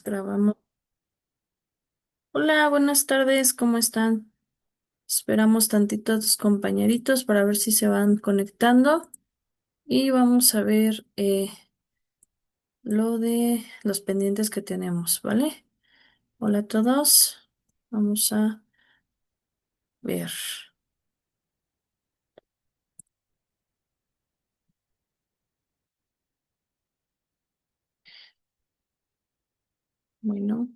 Grabamos. Hola, buenas tardes, ¿cómo están? Esperamos tantito a tus compañeritos para ver si se van conectando y vamos a ver lo de los pendientes que tenemos, ¿vale? Hola a todos, vamos a ver. Bueno,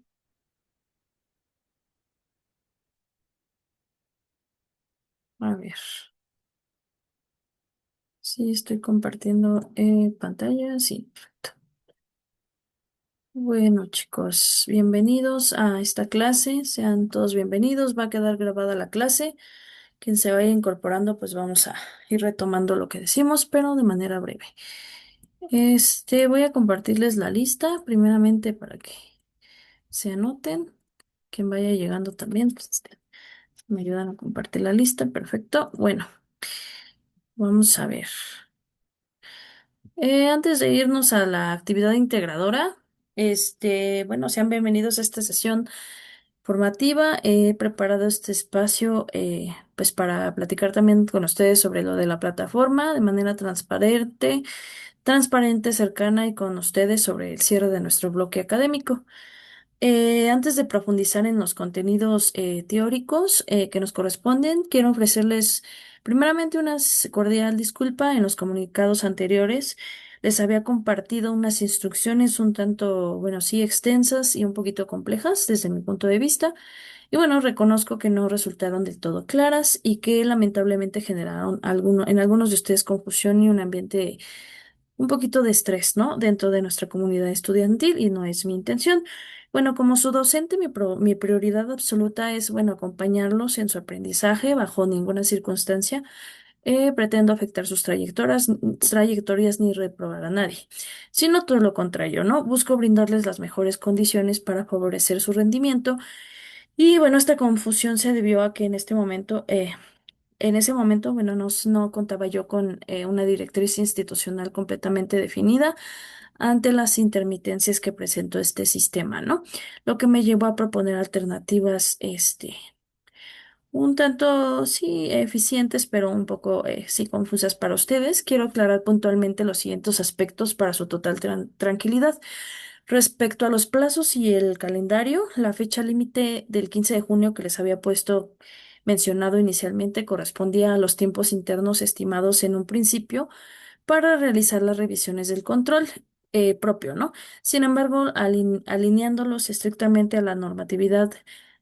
a ver. Sí, estoy compartiendo pantalla, sí, perfecto. Bueno, chicos, bienvenidos a esta clase. Sean todos bienvenidos. Va a quedar grabada la clase. Quien se vaya incorporando, pues vamos a ir retomando lo que decimos, pero de manera breve. Voy a compartirles la lista, primeramente para que se anoten. Quien vaya llegando también, pues me ayudan a compartir la lista. Perfecto. Bueno, vamos a ver. Antes de irnos a la actividad integradora, bueno, sean bienvenidos a esta sesión formativa. He preparado este espacio, pues para platicar también con ustedes sobre lo de la plataforma de manera transparente, cercana y con ustedes sobre el cierre de nuestro bloque académico. Antes de profundizar en los contenidos teóricos que nos corresponden, quiero ofrecerles primeramente una cordial disculpa. En los comunicados anteriores les había compartido unas instrucciones un tanto, bueno, sí, extensas y un poquito complejas desde mi punto de vista. Y bueno, reconozco que no resultaron del todo claras y que lamentablemente generaron en algunos de ustedes confusión y un ambiente un poquito de estrés, ¿no? Dentro de nuestra comunidad estudiantil y no es mi intención. Bueno, como su docente, mi prioridad absoluta es, bueno, acompañarlos en su aprendizaje bajo ninguna circunstancia. Pretendo afectar sus trayectorias ni reprobar a nadie, sino todo lo contrario, ¿no? Busco brindarles las mejores condiciones para favorecer su rendimiento. Y bueno, esta confusión se debió a que en ese momento, bueno, no contaba yo con una directriz institucional completamente definida ante las intermitencias que presentó este sistema, ¿no? Lo que me llevó a proponer alternativas, un tanto, sí, eficientes, pero un poco, sí, confusas para ustedes. Quiero aclarar puntualmente los siguientes aspectos para su total tranquilidad. Respecto a los plazos y el calendario, la fecha límite del 15 de junio que les había mencionado inicialmente correspondía a los tiempos internos estimados en un principio para realizar las revisiones del control propio, ¿no? Sin embargo, alineándolos estrictamente a la normatividad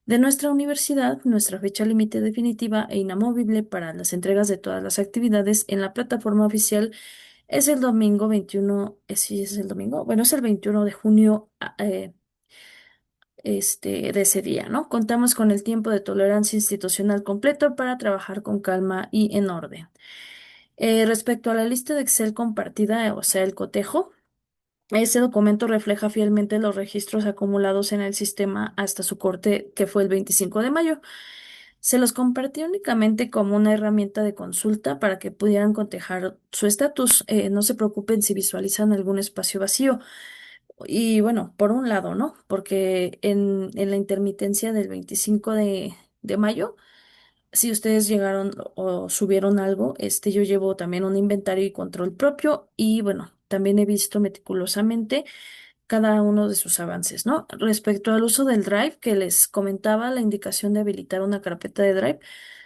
de nuestra universidad, nuestra fecha límite definitiva e inamovible para las entregas de todas las actividades en la plataforma oficial es el domingo 21, sí, es el domingo, bueno, es el 21 de junio, de ese día, ¿no? Contamos con el tiempo de tolerancia institucional completo para trabajar con calma y en orden. Respecto a la lista de Excel compartida, o sea, el cotejo, ese documento refleja fielmente los registros acumulados en el sistema hasta su corte, que fue el 25 de mayo. Se los compartí únicamente como una herramienta de consulta para que pudieran cotejar su estatus. No se preocupen si visualizan algún espacio vacío. Y bueno, por un lado, ¿no? Porque en la intermitencia del 25 de mayo, si ustedes llegaron o subieron algo, yo llevo también un inventario y control propio y bueno, también he visto meticulosamente cada uno de sus avances, ¿no? Respecto al uso del Drive que les comentaba, la indicación de habilitar una carpeta de Drive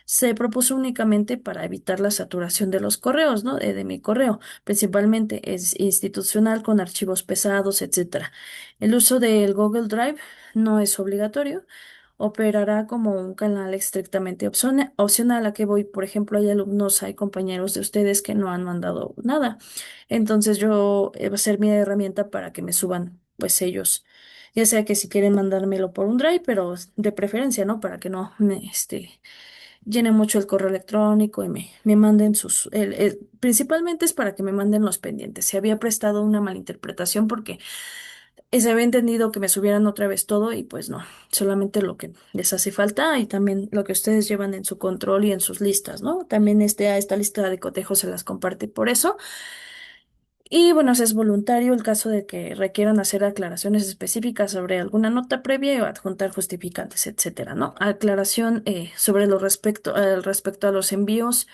se propuso únicamente para evitar la saturación de los correos, ¿no? De mi correo, principalmente es institucional con archivos pesados, etcétera. El uso del Google Drive no es obligatorio. Operará como un canal estrictamente opcional. A que voy, por ejemplo, hay alumnos, hay compañeros de ustedes que no han mandado nada. Entonces yo va a ser mi herramienta para que me suban, pues ellos, ya sea que si quieren mandármelo por un drive, pero de preferencia, ¿no? Para que no me, llene mucho el correo electrónico y me manden principalmente es para que me manden los pendientes. Se había prestado una malinterpretación porque se había entendido que me subieran otra vez todo y pues no, solamente lo que les hace falta y también lo que ustedes llevan en su control y en sus listas, ¿no? También a esta lista de cotejo se las comparte por eso. Y bueno, si es voluntario el caso de que requieran hacer aclaraciones específicas sobre alguna nota previa o adjuntar justificantes, etcétera, ¿no? Aclaración sobre lo respecto a los envíos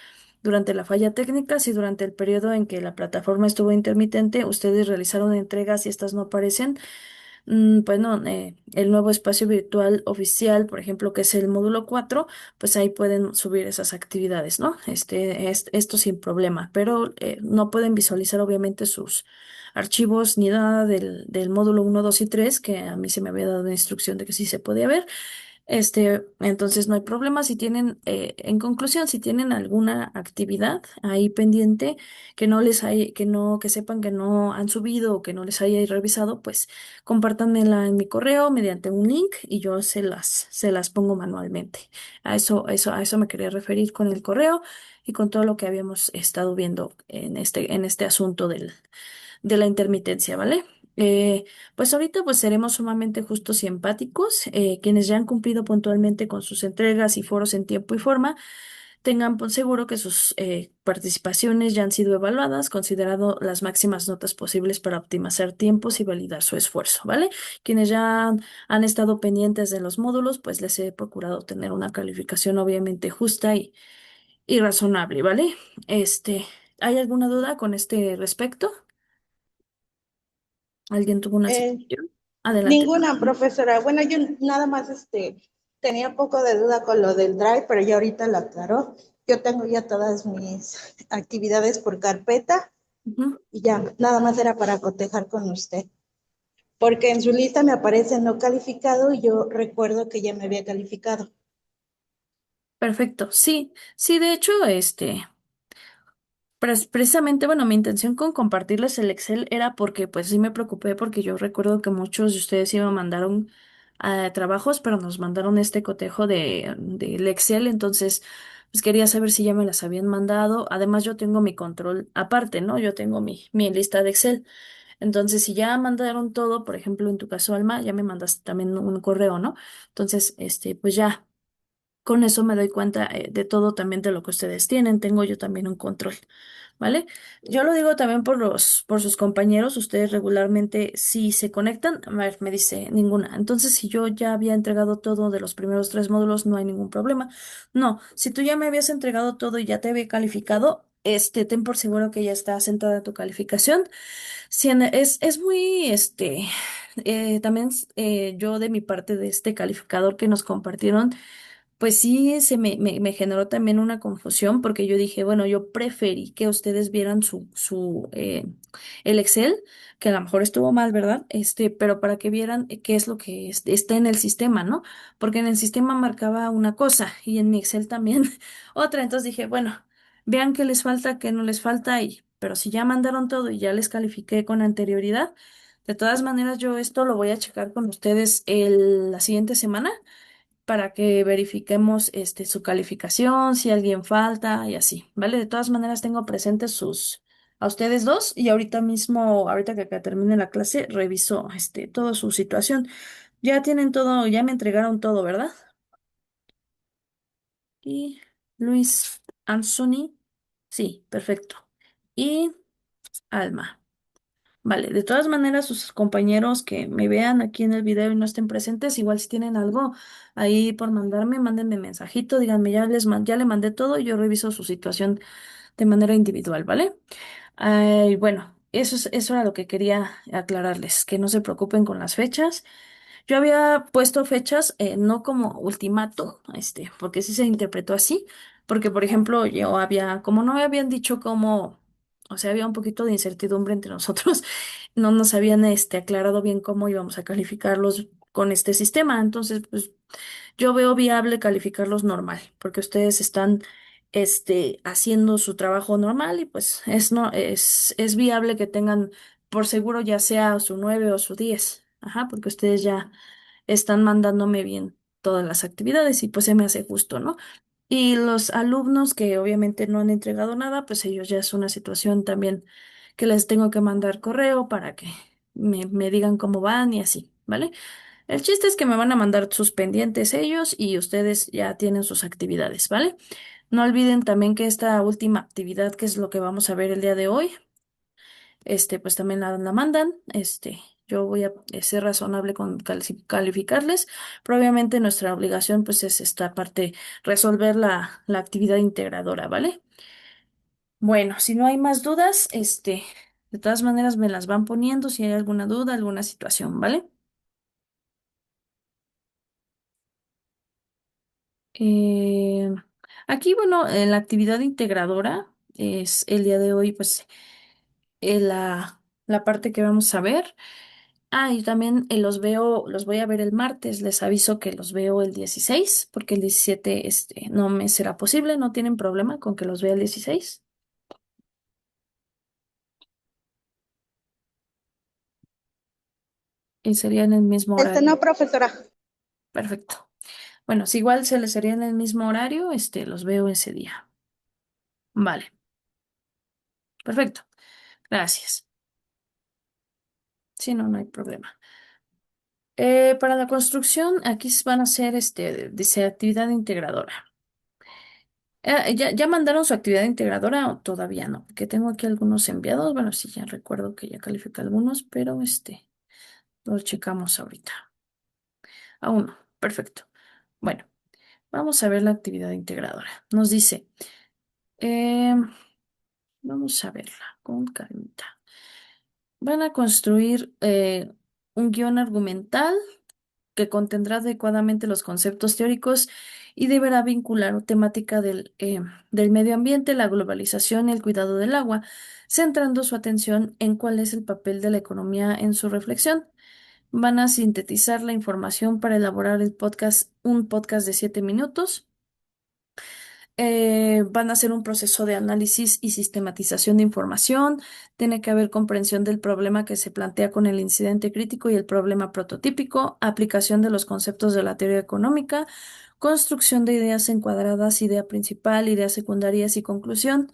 durante la falla técnica, si durante el periodo en que la plataforma estuvo intermitente, ustedes realizaron entregas y estas no aparecen. Pues no, el nuevo espacio virtual oficial, por ejemplo, que es el módulo 4, pues ahí pueden subir esas actividades, ¿no? Esto sin problema, pero no pueden visualizar obviamente sus archivos ni nada del módulo 1, 2 y 3, que a mí se me había dado la instrucción de que sí se podía ver. Entonces no hay problema si tienen, en conclusión, si tienen alguna actividad ahí pendiente que no les hay, que no, que sepan que no han subido o que no les haya revisado, pues compártanmela en mi correo mediante un link y yo se las pongo manualmente. A eso me quería referir con el correo y con todo lo que habíamos estado viendo en este asunto de la intermitencia, ¿vale? Pues ahorita pues seremos sumamente justos y empáticos. Quienes ya han cumplido puntualmente con sus entregas y foros en tiempo y forma, tengan por seguro que sus participaciones ya han sido evaluadas, considerando las máximas notas posibles para optimizar tiempos y validar su esfuerzo, ¿vale? Quienes ya han estado pendientes de los módulos, pues les he procurado tener una calificación obviamente justa y razonable, ¿vale? Este, ¿Hay alguna duda con este respecto? ¿Alguien tuvo una Eh, situación? Adelante. Ninguna, profesora. Bueno, yo nada más tenía un poco de duda con lo del Drive, pero ya ahorita lo aclaró. Yo tengo ya todas mis actividades por carpeta Ujú. y ya, nada más era para cotejar con usted. Porque en su lista me aparece no calificado y yo recuerdo que ya me había calificado. Perfecto. Sí, sí, de hecho, precisamente, bueno, mi intención con compartirles el Excel era porque, pues sí me preocupé porque yo recuerdo que muchos de ustedes iban a mandar trabajos, pero nos mandaron este cotejo del Excel, entonces, pues quería saber si ya me las habían mandado. Además, yo tengo mi control aparte, ¿no? Yo tengo mi lista de Excel. Entonces, si ya mandaron todo, por ejemplo, en tu caso, Alma, ya me mandaste también un correo, ¿no? Entonces, pues ya. Con eso me doy cuenta de todo también de lo que ustedes tienen. Tengo yo también un control, ¿vale? Yo lo digo también por sus compañeros. Ustedes regularmente, si se conectan, a ver, me dice ninguna. Entonces, si yo ya había entregado todo de los primeros 3 módulos, no hay ningún problema. No, si tú ya me habías entregado todo y ya te había calificado, ten por seguro que ya está sentada tu calificación. Sí, es muy, también yo de mi parte de este calificador que nos compartieron. Pues sí, me generó también una confusión porque yo dije, bueno, yo preferí que ustedes vieran el Excel, que a lo mejor estuvo mal, ¿verdad? Pero para que vieran qué es lo que está en el sistema, ¿no? Porque en el sistema marcaba una cosa y en mi Excel también otra. Entonces dije, bueno, vean qué les falta, qué no les falta pero si ya mandaron todo y ya les califiqué con anterioridad, de todas maneras yo esto lo voy a checar con ustedes la siguiente semana para que verifiquemos su calificación, si alguien falta y así, ¿vale? De todas maneras tengo presentes a ustedes dos y ahorita mismo, ahorita que termine la clase, reviso toda su situación. Ya tienen todo, ya me entregaron todo, ¿verdad? Y Luis Anthony, sí, perfecto. Y Alma. Vale, de todas maneras, sus compañeros que me vean aquí en el video y no estén presentes, igual si tienen algo ahí por mandarme, mándenme mensajito, díganme, ya le mandé todo y yo reviso su situación de manera individual, ¿vale? Bueno, eso era lo que quería aclararles, que no se preocupen con las fechas. Yo había puesto fechas, no como ultimato, porque sí se interpretó así, porque por ejemplo como no me habían dicho cómo, o sea, había un poquito de incertidumbre entre nosotros, no nos habían aclarado bien cómo íbamos a calificarlos con este sistema, entonces pues yo veo viable calificarlos normal, porque ustedes están haciendo su trabajo normal y pues no, es viable que tengan por seguro ya sea su 9 o su 10. Ajá, porque ustedes ya están mandándome bien todas las actividades y pues se me hace justo, ¿no? Y los alumnos que obviamente no han entregado nada, pues ellos ya es una situación también que les tengo que mandar correo para que me digan cómo van y así, ¿vale? El chiste es que me van a mandar sus pendientes ellos y ustedes ya tienen sus actividades, ¿vale? No olviden también que esta última actividad, que es lo que vamos a ver el día de hoy, pues también la mandan. Yo voy a ser razonable con calificarles, pero obviamente nuestra obligación pues es esta parte, resolver la actividad integradora, ¿vale? Bueno, si no hay más dudas, de todas maneras me las van poniendo si hay alguna duda, alguna situación, ¿vale? Eh, Aquí, bueno, en la actividad integradora es el día de hoy, pues, la parte que vamos a ver. Ah, y también los voy a ver el martes. Les aviso que los veo el 16 porque el 17 no me será posible, no tienen problema con que los vea el 16. Y sería en el mismo horario. No, profesora. Perfecto. Bueno, si igual se les sería en el mismo horario, los veo ese día. Vale, perfecto. Gracias. Sí, no, no hay problema. Para la construcción, aquí van a ser, dice actividad integradora. ¿Ya mandaron su actividad integradora o todavía no? Que tengo aquí algunos enviados. Bueno, sí, ya recuerdo que ya califica algunos, pero lo checamos ahorita. Aún no. Perfecto. Bueno, vamos a ver la actividad integradora. Nos dice, em, vamos a verla con calmita. Van a construir un guión argumental que contendrá adecuadamente los conceptos teóricos y deberá vincular temática del medio ambiente, la globalización y el cuidado del agua, centrando su atención en cuál es el papel de la economía en su reflexión. Van a sintetizar la información para elaborar un podcast de 7 minutos. Van a hacer un proceso de análisis y sistematización de información. Tiene que haber comprensión del problema que se plantea con el incidente crítico y el problema prototípico, aplicación de los conceptos de la teoría económica, construcción de ideas encuadradas, idea principal, ideas secundarias y conclusión.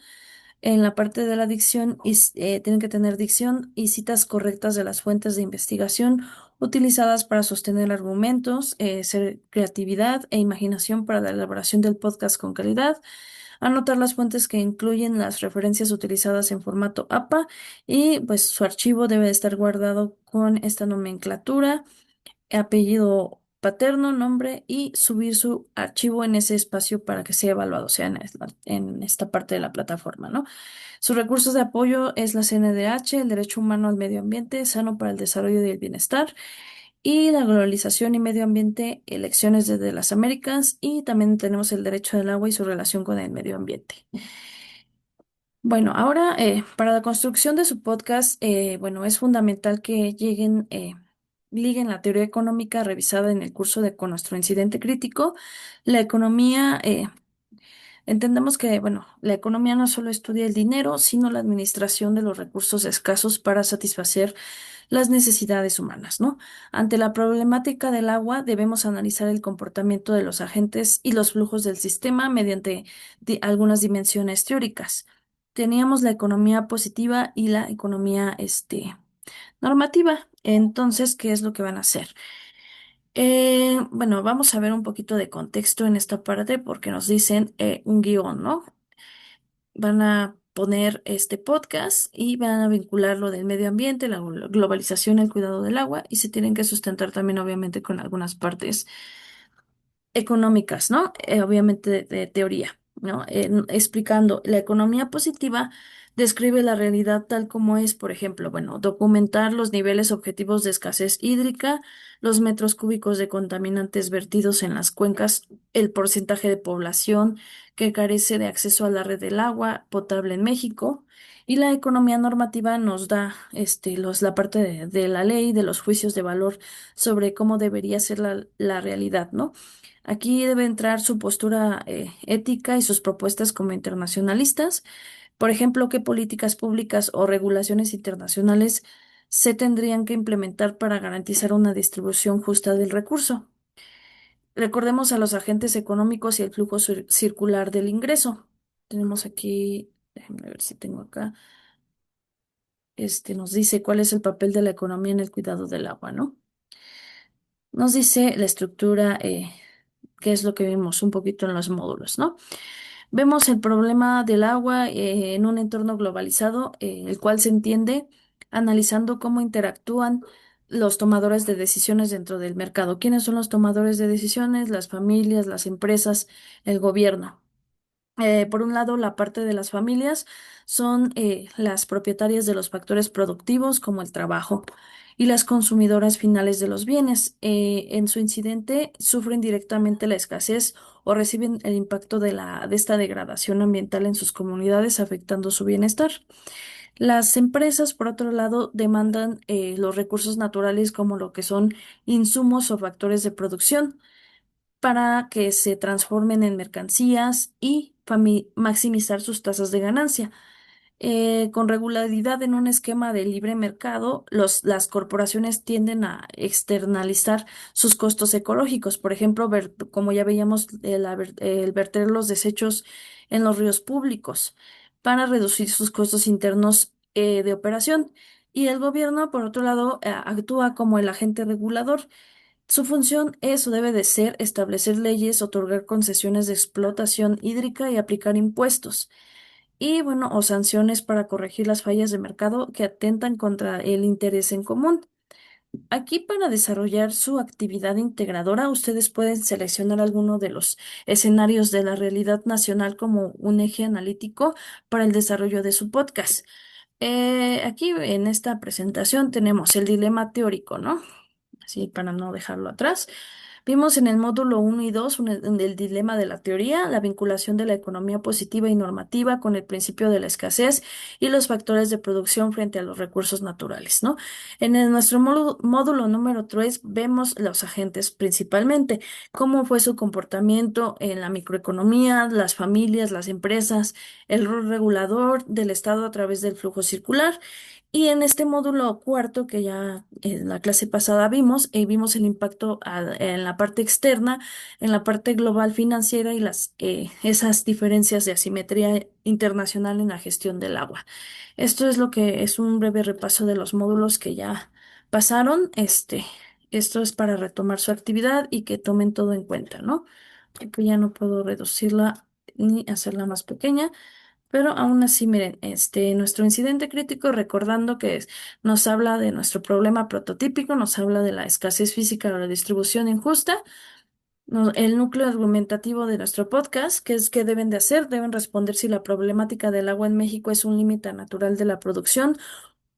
En la parte de la dicción, tienen que tener dicción y citas correctas de las fuentes de investigación utilizadas para sostener argumentos, ser creatividad e imaginación para la elaboración del podcast con calidad, anotar las fuentes que incluyen las referencias utilizadas en formato APA y pues su archivo debe estar guardado con esta nomenclatura, apellido paterno, nombre y subir su archivo en ese espacio para que sea evaluado, o sea, en esta parte de la plataforma, ¿no? Sus recursos de apoyo es la CNDH, el derecho humano al medio ambiente, sano para el desarrollo y el bienestar, y la globalización y medio ambiente, elecciones desde las Américas, y también tenemos el derecho del agua y su relación con el medio ambiente. Bueno, ahora para la construcción de su podcast, bueno, es fundamental que liguen la teoría económica revisada en el curso con nuestro incidente crítico. La economía, entendemos que, bueno, la economía no solo estudia el dinero, sino la administración de los recursos escasos para satisfacer las necesidades humanas, ¿no? Ante la problemática del agua, debemos analizar el comportamiento de los agentes y los flujos del sistema mediante algunas dimensiones teóricas. Teníamos la economía positiva y la economía, normativa. Entonces, ¿qué es lo que van a hacer? Bueno, vamos a ver un poquito de contexto en esta parte porque nos dicen un guión, ¿no? Van a poner este podcast y van a vincular lo del medio ambiente, la globalización, el cuidado del agua y se tienen que sustentar también obviamente con algunas partes económicas, ¿no? Obviamente de teoría, ¿no? Explicando la economía positiva describe la realidad tal como es, por ejemplo, bueno, documentar los niveles objetivos de escasez hídrica, los metros cúbicos de contaminantes vertidos en las cuencas, el porcentaje de población que carece de acceso a la red del agua potable en México. Y la economía normativa nos da la parte de la ley, de los juicios de valor sobre cómo debería ser la realidad, ¿no? Aquí debe entrar su postura ética y sus propuestas como internacionalistas. Por ejemplo, qué políticas públicas o regulaciones internacionales se tendrían que implementar para garantizar una distribución justa del recurso. Recordemos a los agentes económicos y el flujo circular del ingreso. Tenemos aquí, déjenme ver si tengo acá, nos dice cuál es el papel de la economía en el cuidado del agua, ¿no? Nos dice la estructura, qué es lo que vimos un poquito en los módulos, ¿no? Vemos el problema del agua en un entorno globalizado, el cual se entiende analizando cómo interactúan los tomadores de decisiones dentro del mercado. ¿Quiénes son los tomadores de decisiones? Las familias, las empresas, el gobierno. Por un lado, la parte de las familias son las propietarias de los factores productivos como el trabajo y las consumidoras finales de los bienes. En su incidente sufren directamente la escasez o reciben el impacto de esta degradación ambiental en sus comunidades, afectando su bienestar. Las empresas, por otro lado, demandan los recursos naturales como lo que son insumos o factores de producción para que se transformen en mercancías y maximizar sus tasas de ganancia. Con regularidad en un esquema de libre mercado, las corporaciones tienden a externalizar sus costos ecológicos. Por ejemplo, como ya veíamos, el verter los desechos en los ríos públicos para reducir sus costos internos de operación. Y el gobierno, por otro lado, actúa como el agente regulador. Su función es o debe de ser establecer leyes, otorgar concesiones de explotación hídrica y aplicar impuestos. Y bueno, o sanciones para corregir las fallas de mercado que atentan contra el interés en común. Aquí para desarrollar su actividad integradora, ustedes pueden seleccionar alguno de los escenarios de la realidad nacional como un eje analítico para el desarrollo de su podcast. Aquí en esta presentación tenemos el dilema teórico, ¿no? Así para no dejarlo atrás. Vimos en el módulo uno y 2 el dilema de la teoría, la vinculación de la economía positiva y normativa con el principio de la escasez y los factores de producción frente a los recursos naturales, ¿no? Nuestro módulo número 3 vemos los agentes principalmente, cómo fue su comportamiento en la microeconomía, las familias, las empresas, el rol regulador del Estado a través del flujo circular. Y en este módulo cuarto que ya en la clase pasada vimos el impacto en la parte externa, en la parte global financiera y esas diferencias de asimetría internacional en la gestión del agua. Esto es lo que es un breve repaso de los módulos que ya pasaron. Esto es para retomar su actividad y que tomen todo en cuenta, ¿no? Porque ya no puedo reducirla ni hacerla más pequeña. Pero aún así, miren, nuestro incidente crítico, recordando que nos habla de nuestro problema prototípico, nos habla de la escasez física o la distribución injusta, el núcleo argumentativo de nuestro podcast, que es qué deben de hacer, deben responder si la problemática del agua en México es un límite natural de la producción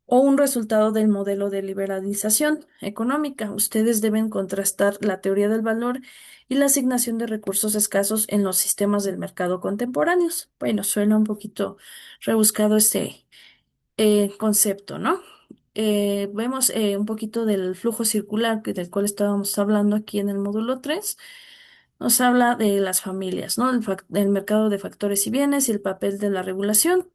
o un resultado del modelo de liberalización económica. Ustedes deben contrastar la teoría del valor y la asignación de recursos escasos en los sistemas del mercado contemporáneos. Bueno, suena un poquito rebuscado este concepto, ¿no? Vemos un poquito del flujo circular del cual estábamos hablando aquí en el módulo 3. Nos habla de las familias, ¿no? Del mercado de factores y bienes y el papel de la regulación.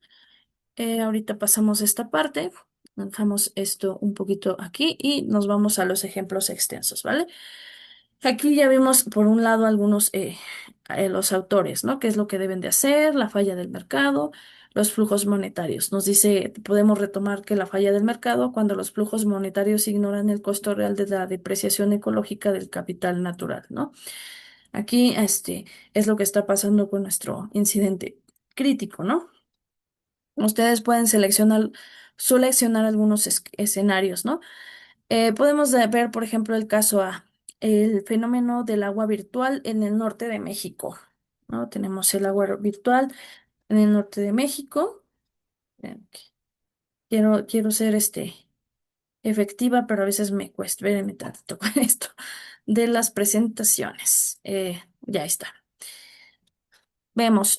Ahorita pasamos esta parte, dejamos esto un poquito aquí y nos vamos a los ejemplos extensos, ¿vale? Aquí ya vimos por un lado algunos los autores, ¿no? ¿Qué es lo que deben de hacer? La falla del mercado, los flujos monetarios. Nos dice, podemos retomar que la falla del mercado cuando los flujos monetarios ignoran el costo real de la depreciación ecológica del capital natural, ¿no? Aquí, es lo que está pasando con nuestro incidente crítico, ¿no? Ustedes pueden seleccionar algunos escenarios, ¿no? Podemos ver, por ejemplo, el caso A, el fenómeno del agua virtual en el norte de México, ¿no? Tenemos el agua virtual en el norte de México. Ok. Quiero ser efectiva, pero a veces me cuesta. Espérenme tantito con esto de las presentaciones. Ya está. Vemos,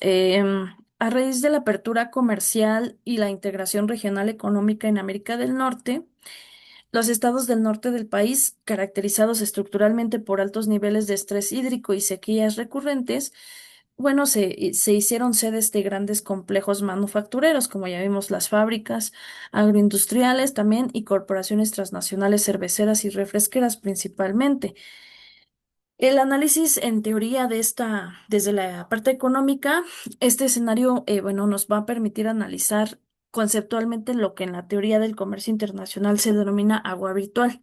a raíz de la apertura comercial y la integración regional económica en América del Norte, los estados del norte del país, caracterizados estructuralmente por altos niveles de estrés hídrico y sequías recurrentes, bueno, se hicieron sedes de grandes complejos manufactureros, como ya vimos las fábricas agroindustriales también y corporaciones transnacionales cerveceras y refresqueras principalmente. El análisis en teoría desde la parte económica, este escenario, bueno, nos va a permitir analizar conceptualmente lo que en la teoría del comercio internacional se denomina agua virtual,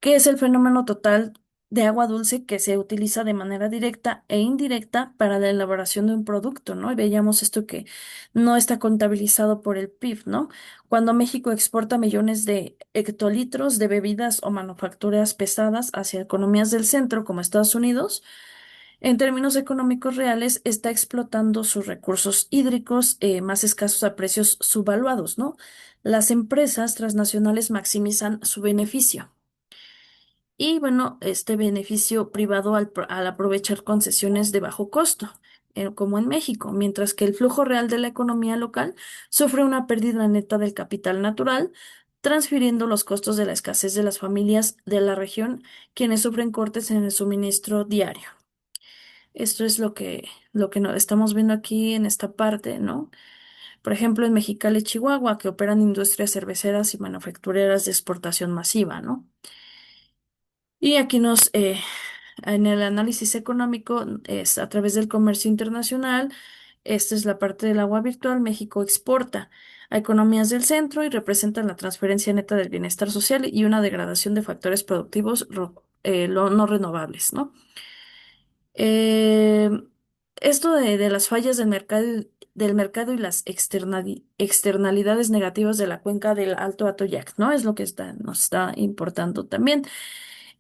que es el fenómeno total de agua dulce que se utiliza de manera directa e indirecta para la elaboración de un producto, ¿no? Y veíamos esto que no está contabilizado por el PIB, ¿no? Cuando México exporta millones de hectolitros de bebidas o manufacturas pesadas hacia economías del centro, como Estados Unidos, en términos económicos reales, está explotando sus recursos hídricos más escasos a precios subvaluados, ¿no? Las empresas transnacionales maximizan su beneficio. Y bueno, este beneficio privado al aprovechar concesiones de bajo costo, como en México, mientras que el flujo real de la economía local sufre una pérdida neta del capital natural, transfiriendo los costos de la escasez de las familias de la región, quienes sufren cortes en el suministro diario. Esto es lo que estamos viendo aquí en esta parte, ¿no? Por ejemplo, en Mexicali, Chihuahua, que operan industrias cerveceras y manufactureras de exportación masiva, ¿no? Y aquí en el análisis económico, es a través del comercio internacional, esta es la parte del agua virtual, México exporta a economías del centro y representa la transferencia neta del bienestar social y una degradación de factores productivos no renovables, ¿no? Eh, Esto de las fallas del mercado y las externalidades negativas de la cuenca del Alto Atoyac, ¿no? Es lo que nos está importando también.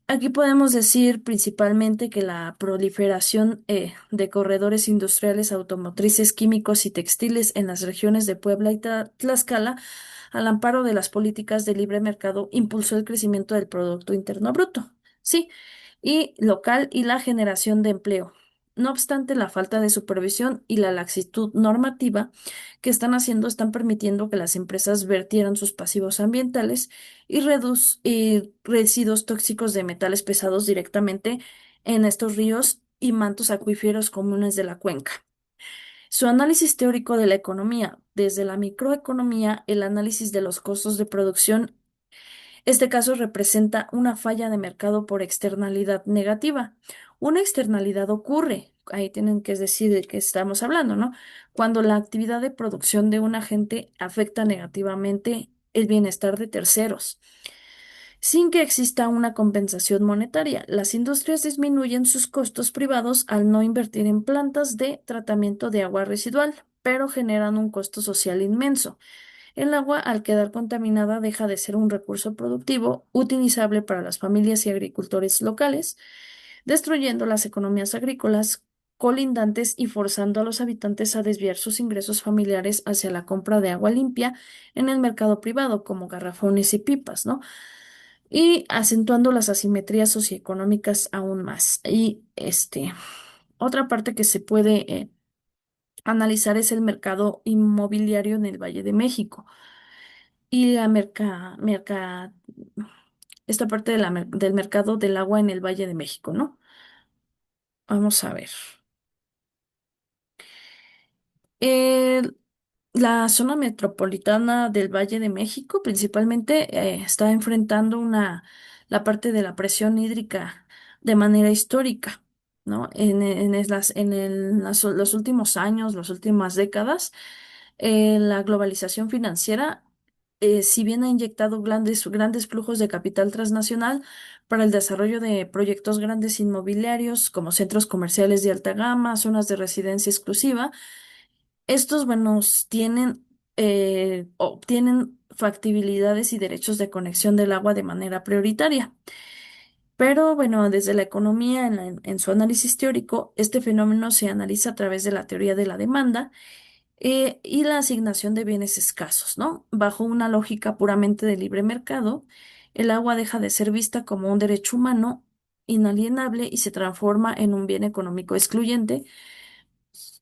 Aquí podemos decir principalmente que la proliferación de corredores industriales, automotrices, químicos y textiles en las regiones de Puebla y Tlaxcala, al amparo de las políticas de libre mercado, impulsó el crecimiento del Producto Interno Bruto, sí, y local y la generación de empleo. No obstante, la falta de supervisión y la laxitud normativa que están permitiendo que las empresas vertieran sus pasivos ambientales y residuos tóxicos de metales pesados directamente en estos ríos y mantos acuíferos comunes de la cuenca. Su análisis teórico de la economía, desde la microeconomía, el análisis de los costos de producción, este caso representa una falla de mercado por externalidad negativa. Una externalidad ocurre, ahí tienen que decir de qué estamos hablando, ¿no? Cuando la actividad de producción de un agente afecta negativamente el bienestar de terceros sin que exista una compensación monetaria. Las industrias disminuyen sus costos privados al no invertir en plantas de tratamiento de agua residual, pero generan un costo social inmenso. El agua, al quedar contaminada, deja de ser un recurso productivo utilizable para las familias y agricultores locales, destruyendo las economías agrícolas colindantes y forzando a los habitantes a desviar sus ingresos familiares hacia la compra de agua limpia en el mercado privado, como garrafones y pipas, ¿no? Y acentuando las asimetrías socioeconómicas aún más. Y otra parte que se puede analizar es el mercado inmobiliario en el Valle de México y esta parte del mercado del agua en el Valle de México, ¿no? Vamos a ver. El- la zona metropolitana del Valle de México principalmente está enfrentando la parte de la presión hídrica de manera histórica, ¿no? Los últimos años, las últimas décadas, la globalización financiera, si bien ha inyectado grandes flujos de capital transnacional para el desarrollo de proyectos grandes inmobiliarios como centros comerciales de alta gama, zonas de residencia exclusiva, estos, bueno, obtienen factibilidades y derechos de conexión del agua de manera prioritaria. Pero bueno, desde la economía, en su análisis teórico, este fenómeno se analiza a través de la teoría de la demanda y la asignación de bienes escasos, ¿no? Bajo una lógica puramente de libre mercado, el agua deja de ser vista como un derecho humano inalienable y se transforma en un bien económico excluyente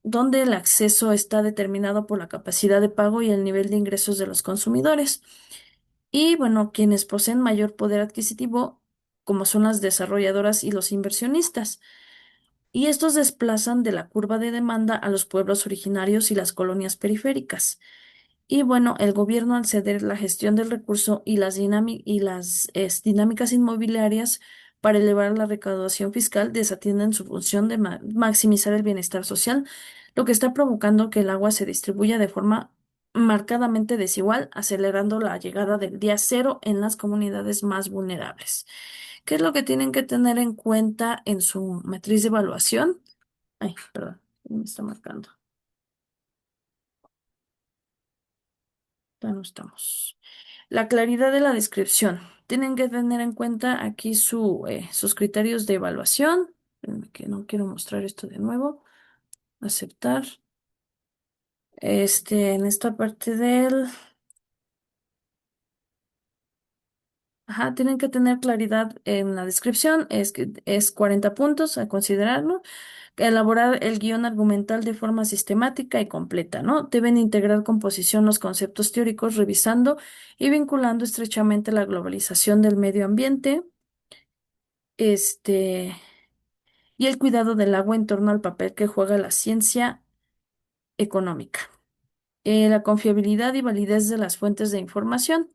donde el acceso está determinado por la capacidad de pago y el nivel de ingresos de los consumidores. Y bueno, quienes poseen mayor poder adquisitivo, como son las desarrolladoras y los inversionistas. Y estos desplazan de la curva de demanda a los pueblos originarios y las colonias periféricas. Y bueno, el gobierno al ceder la gestión del recurso y las dinámicas inmobiliarias para elevar la recaudación fiscal desatienden su función de maximizar el bienestar social, lo que está provocando que el agua se distribuya de forma marcadamente desigual, acelerando la llegada del día cero en las comunidades más vulnerables. ¿Qué es lo que tienen que tener en cuenta en su matriz de evaluación? Ay, perdón, me está marcando. Ya no estamos. La claridad de la descripción. Tienen que tener en cuenta aquí sus criterios de evaluación. Espérenme que no quiero mostrar esto de nuevo. Aceptar. En esta parte del... Ajá, tienen que tener claridad en la descripción. Es 40 puntos a considerarlo. Elaborar el guión argumental de forma sistemática y completa, ¿no? Deben integrar con posición los conceptos teóricos, revisando y vinculando estrechamente la globalización del medio ambiente, este, y el cuidado del agua en torno al papel que juega la ciencia económica. La confiabilidad y validez de las fuentes de información.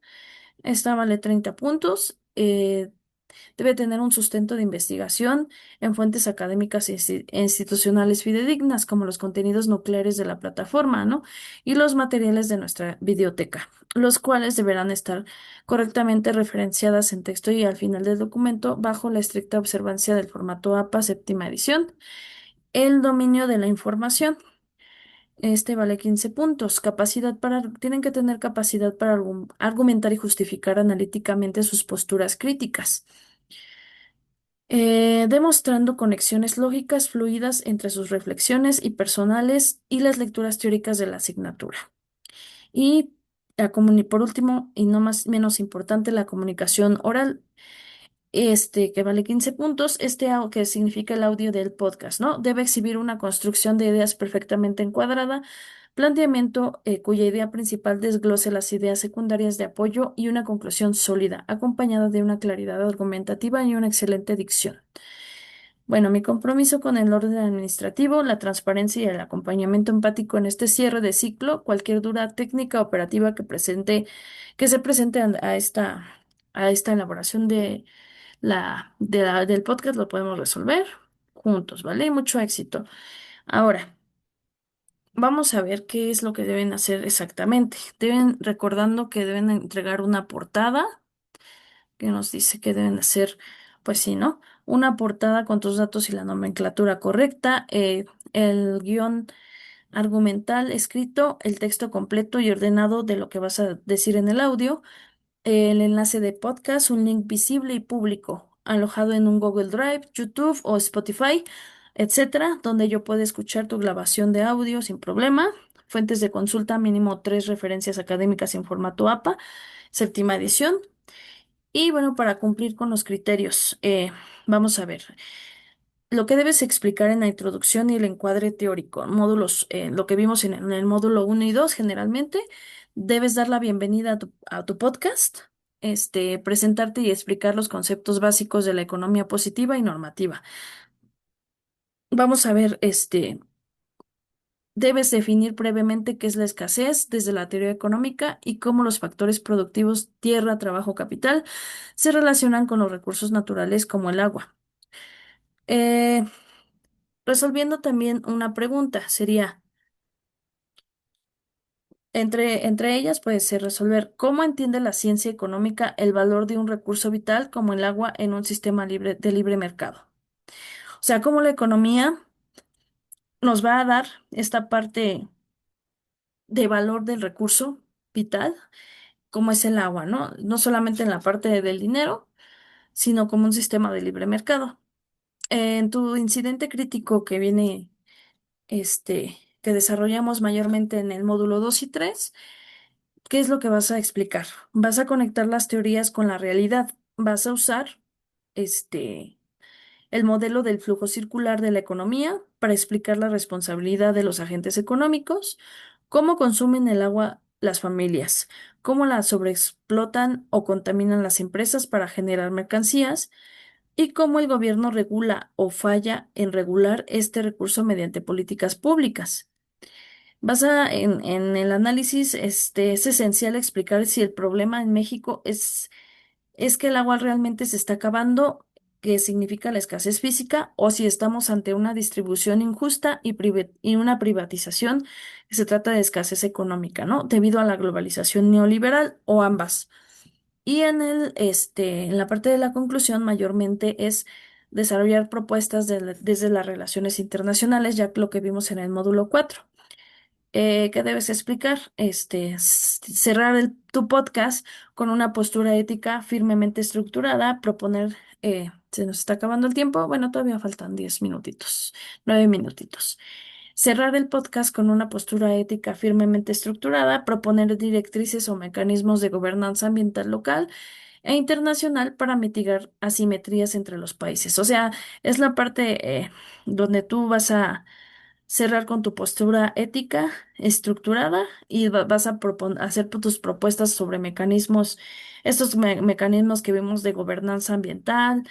Esta vale 30 puntos. Debe tener un sustento de investigación en fuentes académicas e institucionales fidedignas, como los contenidos nucleares de la plataforma, ¿no? Y los materiales de nuestra biblioteca, los cuales deberán estar correctamente referenciadas en texto y al final del documento bajo la estricta observancia del formato APA séptima edición. El dominio de la información. Este vale 15 puntos. Tienen que tener capacidad para argumentar y justificar analíticamente sus posturas críticas, demostrando conexiones lógicas fluidas entre sus reflexiones y personales y las lecturas teóricas de la asignatura. Y por último, y no más menos importante, la comunicación oral, que vale 15 puntos, que significa el audio del podcast, ¿no? Debe exhibir una construcción de ideas perfectamente encuadrada, planteamiento cuya idea principal desglose las ideas secundarias de apoyo y una conclusión sólida, acompañada de una claridad argumentativa y una excelente dicción. Bueno, mi compromiso con el orden administrativo, la transparencia y el acompañamiento empático en este cierre de ciclo, cualquier duda técnica operativa que se presente a esta elaboración del podcast, lo podemos resolver juntos, ¿vale? Y mucho éxito. Ahora, vamos a ver qué es lo que deben hacer exactamente. Recordando que deben entregar una portada que nos dice que deben hacer, pues sí, ¿no? Una portada con tus datos y la nomenclatura correcta, el guión argumental escrito, el texto completo y ordenado de lo que vas a decir en el audio, el enlace de podcast, un link visible y público, alojado en un Google Drive, YouTube o Spotify, etcétera, donde yo pueda escuchar tu grabación de audio sin problema. Fuentes de consulta, mínimo 3 referencias académicas en formato APA, séptima edición. Y bueno, para cumplir con los criterios, vamos a ver. Lo que debes explicar en la introducción y el encuadre teórico, lo que vimos en el módulo 1 y 2 generalmente, debes dar la bienvenida a tu podcast, presentarte y explicar los conceptos básicos de la economía positiva y normativa. Vamos a ver, debes definir brevemente qué es la escasez desde la teoría económica y cómo los factores productivos tierra, trabajo, capital se relacionan con los recursos naturales como el agua. Eh, Resolviendo también una pregunta sería, entre ellas puede ser resolver cómo entiende la ciencia económica el valor de un recurso vital como el agua en un sistema de libre mercado. O sea, cómo la economía nos va a dar esta parte de valor del recurso vital, como es el agua, ¿no? No solamente en la parte del dinero, sino como un sistema de libre mercado. En tu incidente crítico que desarrollamos mayormente en el módulo 2 y 3, ¿qué es lo que vas a explicar? Vas a conectar las teorías con la realidad. Vas a usar este, el modelo del flujo circular de la economía para explicar la responsabilidad de los agentes económicos, cómo consumen el agua las familias, cómo la sobreexplotan o contaminan las empresas para generar mercancías y cómo el gobierno regula o falla en regular este recurso mediante políticas públicas. En el análisis, es esencial explicar si el problema en México es que el agua realmente se está acabando, que significa la escasez física, o si estamos ante una distribución injusta y una privatización, que se trata de escasez económica, ¿no? Debido a la globalización neoliberal o ambas. Y en la parte de la conclusión, mayormente es desarrollar propuestas desde las relaciones internacionales, ya que lo que vimos en el módulo 4. ¿Qué debes explicar? Cerrar tu podcast con una postura ética firmemente estructurada, proponer, se nos está acabando el tiempo, bueno, todavía faltan 10 minutitos, 9 minutitos. Cerrar el podcast con una postura ética firmemente estructurada, proponer directrices o mecanismos de gobernanza ambiental local e internacional para mitigar asimetrías entre los países. O sea, es la parte donde tú vas a cerrar con tu postura ética estructurada y vas a hacer tus propuestas sobre mecanismos, estos mecanismos que vimos de gobernanza ambiental.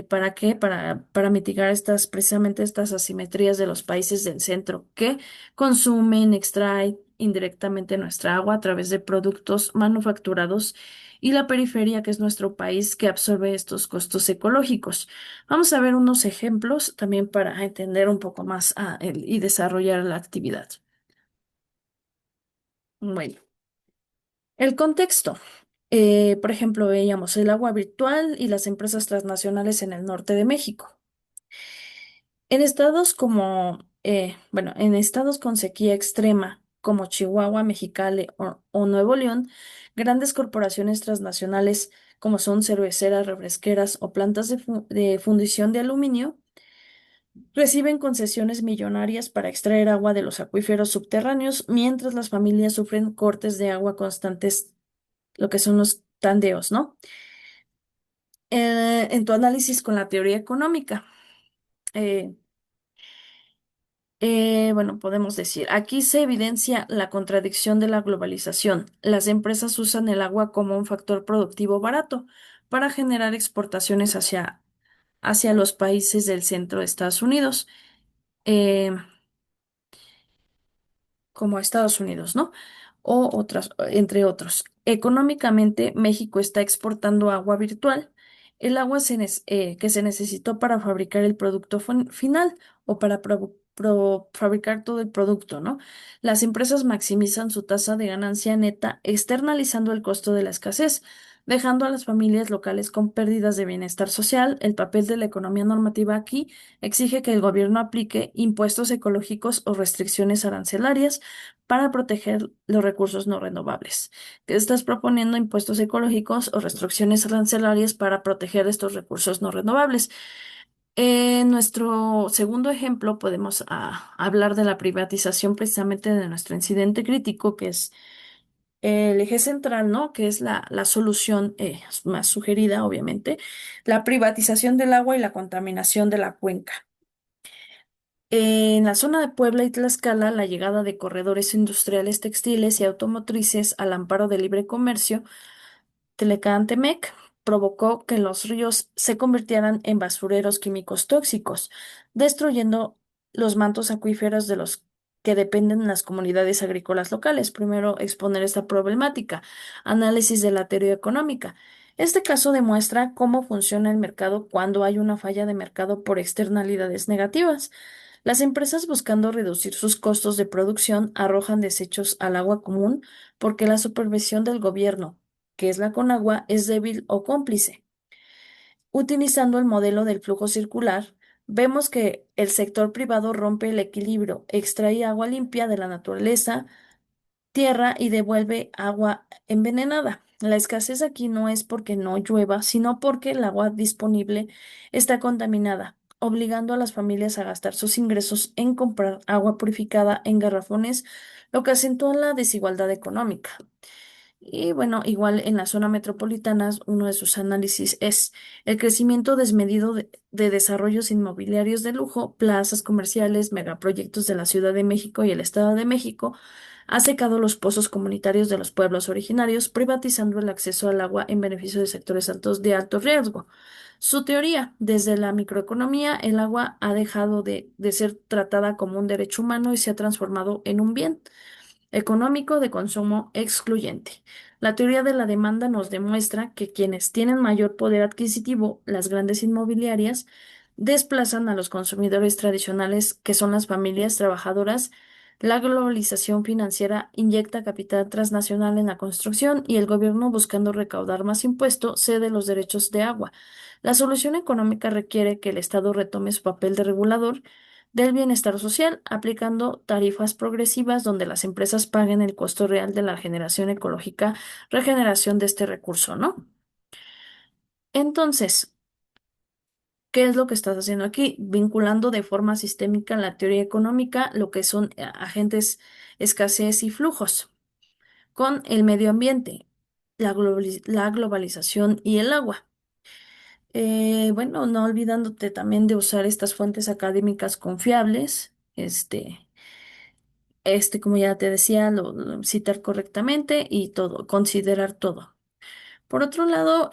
¿Para qué? Para mitigar precisamente estas asimetrías de los países del centro que consumen, extraen indirectamente nuestra agua a través de productos manufacturados y la periferia, que es nuestro país, que absorbe estos costos ecológicos. Vamos a ver unos ejemplos también para entender un poco más y desarrollar la actividad. Bueno, el contexto. Por ejemplo, veíamos el agua virtual y las empresas transnacionales en el norte de México. En estados en estados con sequía extrema, como Chihuahua, Mexicali o Nuevo León, grandes corporaciones transnacionales como son cerveceras, refresqueras o plantas de fundición de aluminio reciben concesiones millonarias para extraer agua de los acuíferos subterráneos, mientras las familias sufren cortes de agua constantes, lo que son los tandeos, ¿no? En tu análisis con la teoría económica. eh, bueno, podemos decir, aquí se evidencia la contradicción de la globalización. Las empresas usan el agua como un factor productivo barato para generar exportaciones hacia los países del centro de Estados Unidos, eh, como Estados Unidos, ¿no? O otras, entre otros. Económicamente, México está exportando agua virtual, el agua que se necesitó para fabricar el producto final o para fabricar todo el producto, ¿no? Las empresas maximizan su tasa de ganancia neta externalizando el costo de la escasez, dejando a las familias locales con pérdidas de bienestar social. El papel de la economía normativa aquí exige que el gobierno aplique impuestos ecológicos o restricciones arancelarias para proteger los recursos no renovables. ¿Qué estás proponiendo? Impuestos ecológicos o restricciones arancelarias para proteger estos recursos no renovables. En nuestro segundo ejemplo podemos hablar de la privatización precisamente de nuestro incidente crítico, que es el eje central, ¿no? Que es la solución más sugerida, obviamente, la privatización del agua y la contaminación de la cuenca. En la zona de Puebla y Tlaxcala, la llegada de corredores industriales textiles y automotrices al amparo del libre comercio Telecantepec provocó que los ríos se convirtieran en basureros químicos tóxicos, destruyendo los mantos acuíferos de los que dependen las comunidades agrícolas locales. Primero, exponer esta problemática. Análisis de la teoría económica. Este caso demuestra cómo funciona el mercado cuando hay una falla de mercado por externalidades negativas. Las empresas buscando reducir sus costos de producción arrojan desechos al agua común porque la supervisión del gobierno, que es la Conagua, es débil o cómplice. Utilizando el modelo del flujo circular, vemos que el sector privado rompe el equilibrio, extrae agua limpia de la naturaleza, tierra y devuelve agua envenenada. La escasez aquí no es porque no llueva, sino porque el agua disponible está contaminada, obligando a las familias a gastar sus ingresos en comprar agua purificada en garrafones, lo que acentúa la desigualdad económica. Y bueno, igual en la zona metropolitana, uno de sus análisis es el crecimiento desmedido de desarrollos inmobiliarios de lujo, plazas comerciales, megaproyectos de la Ciudad de México y el Estado de México, ha secado los pozos comunitarios de los pueblos originarios, privatizando el acceso al agua en beneficio de sectores altos de alto riesgo. Su teoría, desde la microeconomía, el agua ha dejado de ser tratada como un derecho humano y se ha transformado en un bien económico de consumo excluyente. La teoría de la demanda nos demuestra que quienes tienen mayor poder adquisitivo, las grandes inmobiliarias, desplazan a los consumidores tradicionales, que son las familias trabajadoras, La globalización financiera inyecta capital transnacional en la construcción y el gobierno, buscando recaudar más impuestos, cede los derechos de agua. La solución económica requiere que el Estado retome su papel de regulador del bienestar social, aplicando tarifas progresivas donde las empresas paguen el costo real de la generación ecológica, regeneración de este recurso, ¿no? Entonces, ¿qué es lo que estás haciendo aquí? Vinculando de forma sistémica en la teoría económica lo que son agentes escasez y flujos con el medio ambiente, la globalización y el agua. Bueno, no olvidándote también de usar estas fuentes académicas confiables, como ya te decía, citar correctamente y todo, considerar todo. Por otro lado,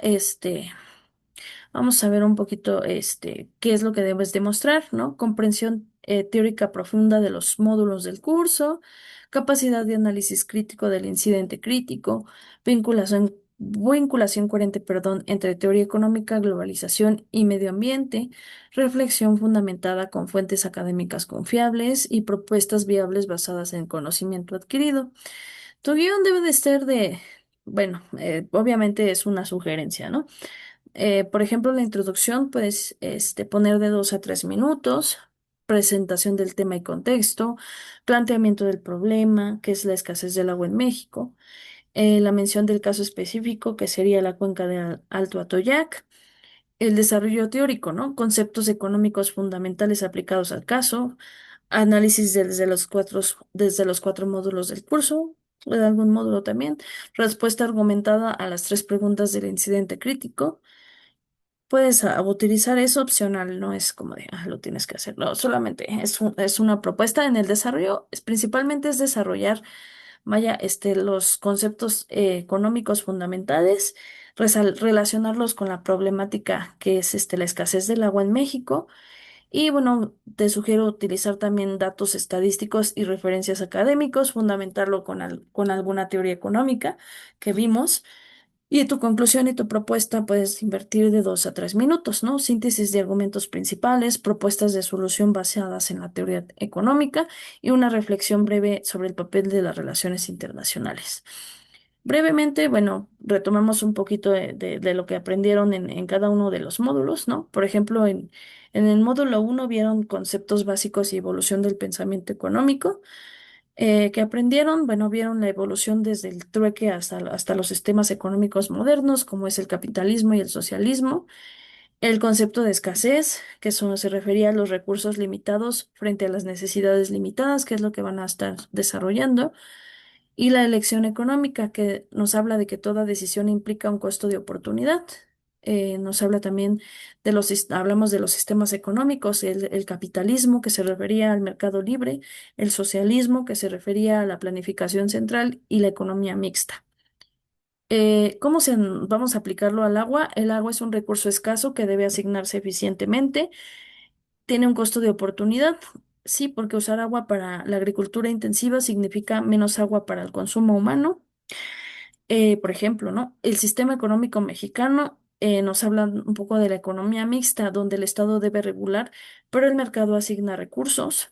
vamos a ver un poquito, qué es lo que debes demostrar, ¿no? Comprensión teórica profunda de los módulos del curso, capacidad de análisis crítico del incidente crítico, vinculación coherente, perdón, entre teoría económica, globalización y medio ambiente, reflexión fundamentada con fuentes académicas confiables y propuestas viables basadas en conocimiento adquirido. Tu guión debe de ser bueno, obviamente es una sugerencia, ¿no? Por ejemplo, la introducción puedes poner de 2 a 3 minutos, presentación del tema y contexto, planteamiento del problema, que es la escasez del agua en México, la mención del caso específico, que sería la cuenca de Alto Atoyac, el desarrollo teórico, ¿no? Conceptos económicos fundamentales aplicados al caso, análisis desde los cuatro módulos del curso, o de algún módulo también, respuesta argumentada a las 3 preguntas del incidente crítico. Puedes utilizar eso opcional, no es como de, lo tienes que hacer, no, solamente es una propuesta en el desarrollo, principalmente es desarrollar, vaya, los conceptos económicos fundamentales, relacionarlos con la problemática que es la escasez del agua en México. Y bueno, te sugiero utilizar también datos estadísticos y referencias académicos, fundamentarlo con alguna teoría económica que vimos. Y tu conclusión y tu propuesta puedes invertir de 2 a 3 minutos, ¿no? Síntesis de argumentos principales, propuestas de solución basadas en la teoría económica y una reflexión breve sobre el papel de las relaciones internacionales. Brevemente, bueno, retomamos un poquito de lo que aprendieron en cada uno de los módulos, ¿no? Por ejemplo, en el módulo 1 vieron conceptos básicos y evolución del pensamiento económico. Que aprendieron, bueno, vieron la evolución desde el trueque hasta los sistemas económicos modernos, como es el capitalismo y el socialismo. El concepto de escasez, que eso se refería a los recursos limitados frente a las necesidades limitadas, que es lo que van a estar desarrollando. Y la elección económica, que nos habla de que toda decisión implica un costo de oportunidad. Nos habla también hablamos de los sistemas económicos, el capitalismo, que se refería al mercado libre, el socialismo, que se refería a la planificación central, y la economía mixta. Vamos a aplicarlo al agua? El agua es un recurso escaso que debe asignarse eficientemente. Tiene un costo de oportunidad. Sí, porque usar agua para la agricultura intensiva significa menos agua para el consumo humano. Por ejemplo, ¿no? El sistema económico mexicano nos habla un poco de la economía mixta, donde el Estado debe regular, pero el mercado asigna recursos.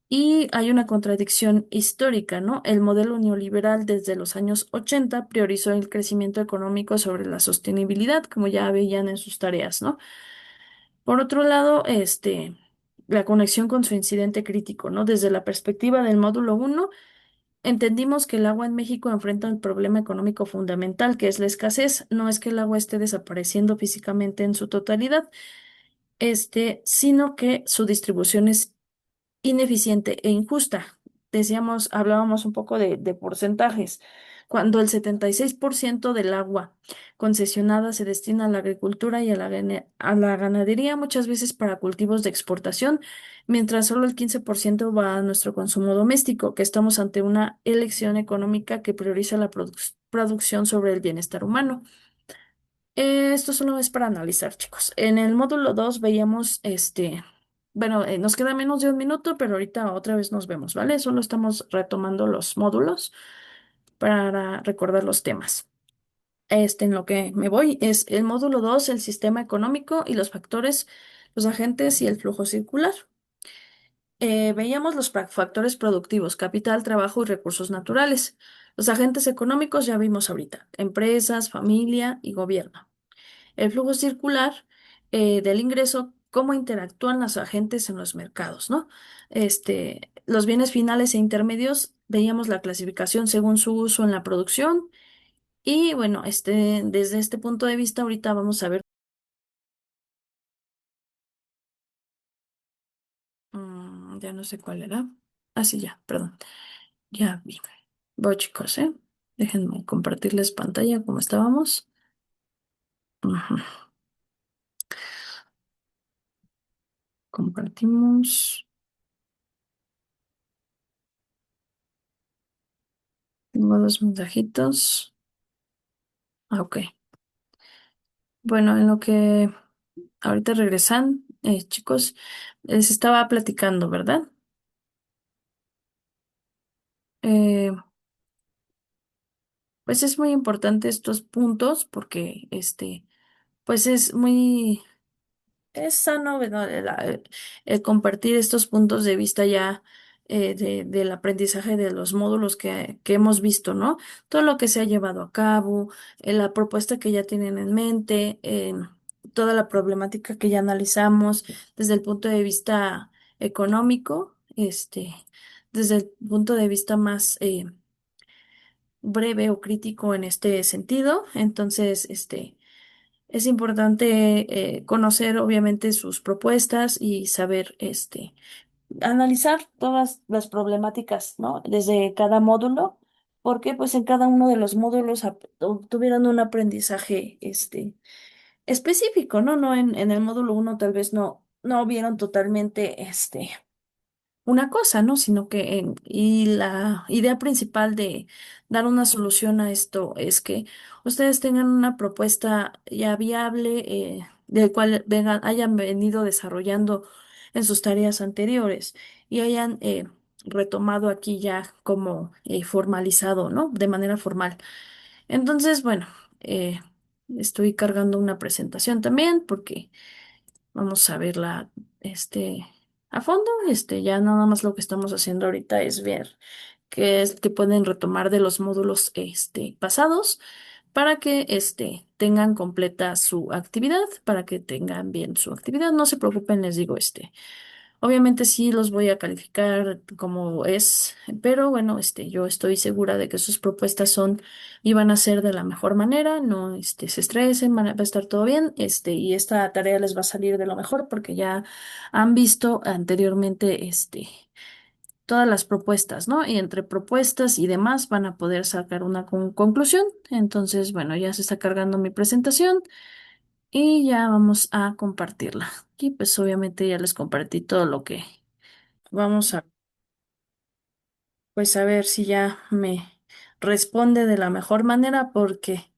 Y hay una contradicción histórica, ¿no? El modelo neoliberal desde los años 80 priorizó el crecimiento económico sobre la sostenibilidad, como ya veían en sus tareas, ¿no? Por otro lado, la conexión con su incidente crítico, ¿no? Desde la perspectiva del módulo 1, entendimos que el agua en México enfrenta un problema económico fundamental, que es la escasez. No es que el agua esté desapareciendo físicamente en su totalidad, sino que su distribución es ineficiente e injusta. Hablábamos un poco de porcentajes. Cuando el 76% del agua concesionada se destina a la agricultura y a la ganadería, muchas veces para cultivos de exportación, mientras solo el 15% va a nuestro consumo doméstico, que estamos ante una elección económica que prioriza la producción sobre el bienestar humano. Esto solo es para analizar, chicos. En el módulo 2 veíamos bueno, nos queda menos de 1 minuto, pero ahorita otra vez nos vemos, ¿vale? Solo estamos retomando los módulos para recordar los temas. En lo que me voy es el módulo 2, el sistema económico y los factores, los agentes y el flujo circular. veíamos los factores productivos, capital, trabajo y recursos naturales. Los agentes económicos ya vimos ahorita, empresas, familia y gobierno. El flujo circular del ingreso, cómo interactúan los agentes en los mercados, ¿no? Los bienes finales e intermedios, veíamos la clasificación según su uso en la producción. Y bueno, desde este punto de vista, ahorita vamos a ver, ya no sé cuál era. Ah, sí, ya, perdón. Ya vi. Voy, chicos, ¿eh? Déjenme compartirles pantalla como estábamos. Ujú. Compartimos. Tengo dos mensajitos. Ah, ok. Bueno, en lo que ahorita regresan, chicos, les estaba platicando, ¿verdad? Eh, pues es muy importante estos puntos porque pues es muy es sano, bueno, el compartir estos puntos de vista ya del aprendizaje de los módulos que hemos visto, ¿no? Todo lo que se ha llevado a cabo, la propuesta que ya tienen en mente, toda la problemática que ya analizamos desde el punto de vista económico, desde el punto de vista más breve o crítico en este sentido. Entonces, es importante conocer obviamente sus propuestas y saber analizar todas las problemáticas, ¿no? Desde cada módulo, porque pues en cada uno de los módulos tuvieron un aprendizaje específico, ¿no? No en el módulo uno tal vez no vieron totalmente una cosa, ¿no? Sino que y la idea principal de dar una solución a esto es que ustedes tengan una propuesta ya viable, del cual hayan venido desarrollando en sus tareas anteriores y hayan retomado aquí ya como formalizado, ¿no? De manera formal. Entonces, bueno, eh, estoy cargando una presentación también porque vamos a verla, a fondo. Ya nada más lo que estamos haciendo ahorita es ver qué es que pueden retomar de los módulos, pasados para que, tengan completa su actividad, para que tengan bien su actividad. No se preocupen, les digo, obviamente sí los voy a calificar como es, pero bueno, yo estoy segura de que sus propuestas son y van a ser de la mejor manera, no, se estresen, va a estar todo bien, y esta tarea les va a salir de lo mejor porque ya han visto anteriormente, todas las propuestas, ¿no? Y entre propuestas y demás van a poder sacar una conclusión. Entonces, bueno, ya se está cargando mi presentación y ya vamos a compartirla. Y pues obviamente ya les compartí todo lo que vamos a, pues a ver si ya me responde de la mejor manera porque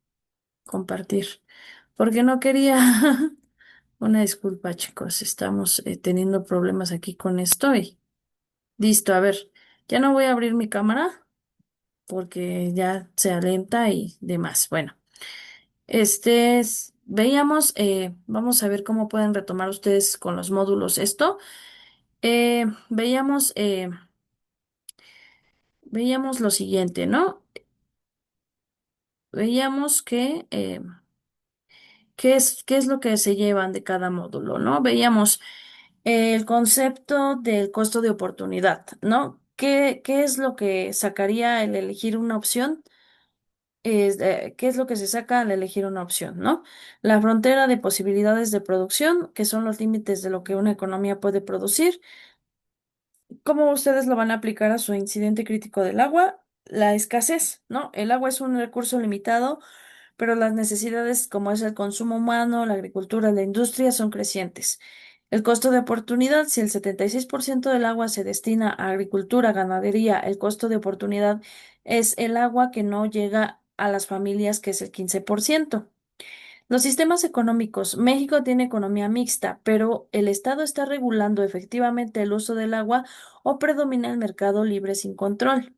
compartir, porque no quería. Una disculpa, chicos, estamos teniendo problemas aquí con esto y listo, a ver, ya no voy a abrir mi cámara porque ya se alenta y demás. Bueno, veíamos, vamos a ver cómo pueden retomar ustedes con los módulos esto. Veíamos, veíamos lo siguiente, ¿no? Veíamos que, qué es lo que se llevan de cada módulo, ¿no? Veíamos el concepto del costo de oportunidad, ¿no? ¿Qué es lo que sacaría el elegir una opción? ¿Qué es lo que se saca al elegir una opción, ¿no? La frontera de posibilidades de producción, que son los límites de lo que una economía puede producir. ¿Cómo ustedes lo van a aplicar a su incidente crítico del agua? La escasez, ¿no? El agua es un recurso limitado, pero las necesidades como es el consumo humano, la agricultura, la industria son crecientes. El costo de oportunidad, si el 76% del agua se destina a agricultura, ganadería, el costo de oportunidad es el agua que no llega a las familias, que es el 15%. Los sistemas económicos. México tiene economía mixta, pero el Estado está regulando efectivamente el uso del agua o predomina el mercado libre sin control,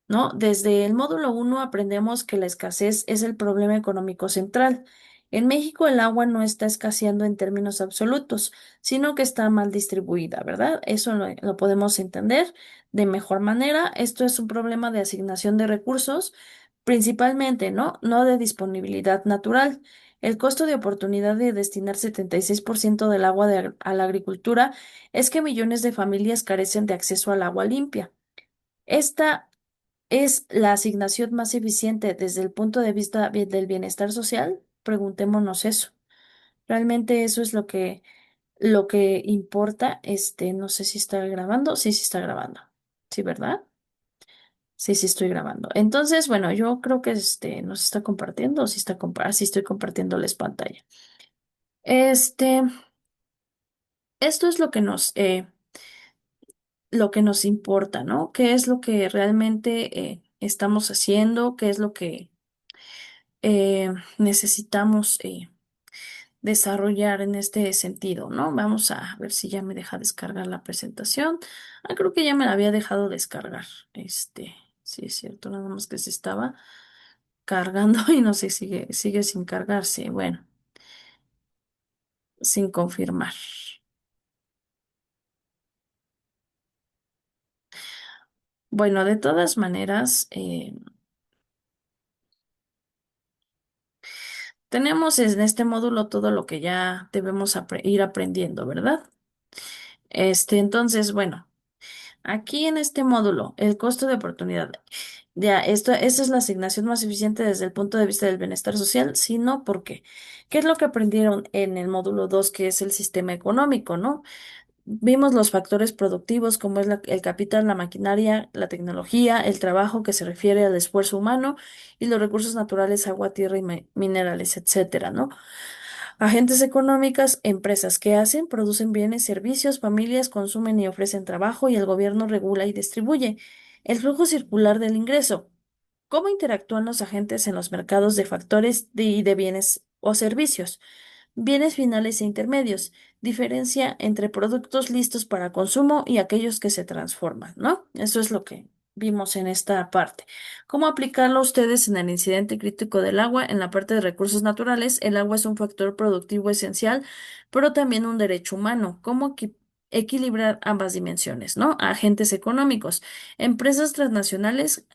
¿no? Desde el módulo uno aprendemos que la escasez es el problema económico central En México el agua no está escaseando en términos absolutos, sino que está mal distribuida, ¿verdad? Eso lo podemos entender de mejor manera. Esto es un problema de asignación de recursos, principalmente, ¿no? No de disponibilidad natural. El costo de oportunidad de destinar 76% del agua a la agricultura es que millones de familias carecen de acceso al agua limpia. Esta ¿Es la asignación más eficiente desde el punto de vista del bienestar social? Preguntémonos eso. Realmente eso es lo que importa. No sé si está grabando. Sí, sí está grabando. Sí, ¿verdad? Sí, sí estoy grabando. Entonces, bueno, yo creo que nos está compartiendo, o sí está sí estoy compartiéndoles pantalla. Este, esto es lo que nos importa, ¿no? ¿Qué es lo que realmente estamos haciendo? ¿Qué es lo que necesitamos desarrollar en este sentido, ¿no? Vamos a ver si ya me deja descargar la presentación. Ah, creo que ya me la había dejado descargar. Sí es cierto, nada más que se estaba cargando y no sé, sigue sin cargarse. Bueno, sin confirmar. Bueno, de todas maneras, tenemos en este módulo todo lo que ya debemos ir aprendiendo, ¿verdad? Entonces, bueno. Aquí en este módulo, el costo de oportunidad. Ya, esta es la asignación más eficiente desde el punto de vista del bienestar social, sino porque, ¿qué es lo que aprendieron en el módulo 2, que es el sistema económico, ¿no? Vimos los factores productivos como es el capital, la maquinaria, la tecnología, el trabajo que se refiere al esfuerzo humano y los recursos naturales, agua, tierra y minerales, etcétera, ¿no? Agentes económicas, empresas que hacen, producen bienes, servicios, familias consumen y ofrecen trabajo y el gobierno regula y distribuye. El flujo circular del ingreso. ¿Cómo interactúan los agentes en los mercados de factores y de bienes o servicios? Bienes finales e intermedios. Diferencia entre productos listos para consumo y aquellos que se transforman, ¿no? Eso es lo que vimos en esta parte. ¿Cómo aplicarlo ustedes en el incidente crítico del agua? En la parte de recursos naturales, el agua es un factor productivo esencial, pero también un derecho humano. ¿Cómo equilibrar ambas dimensiones, ¿no? Agentes económicos. Empresas transnacionales,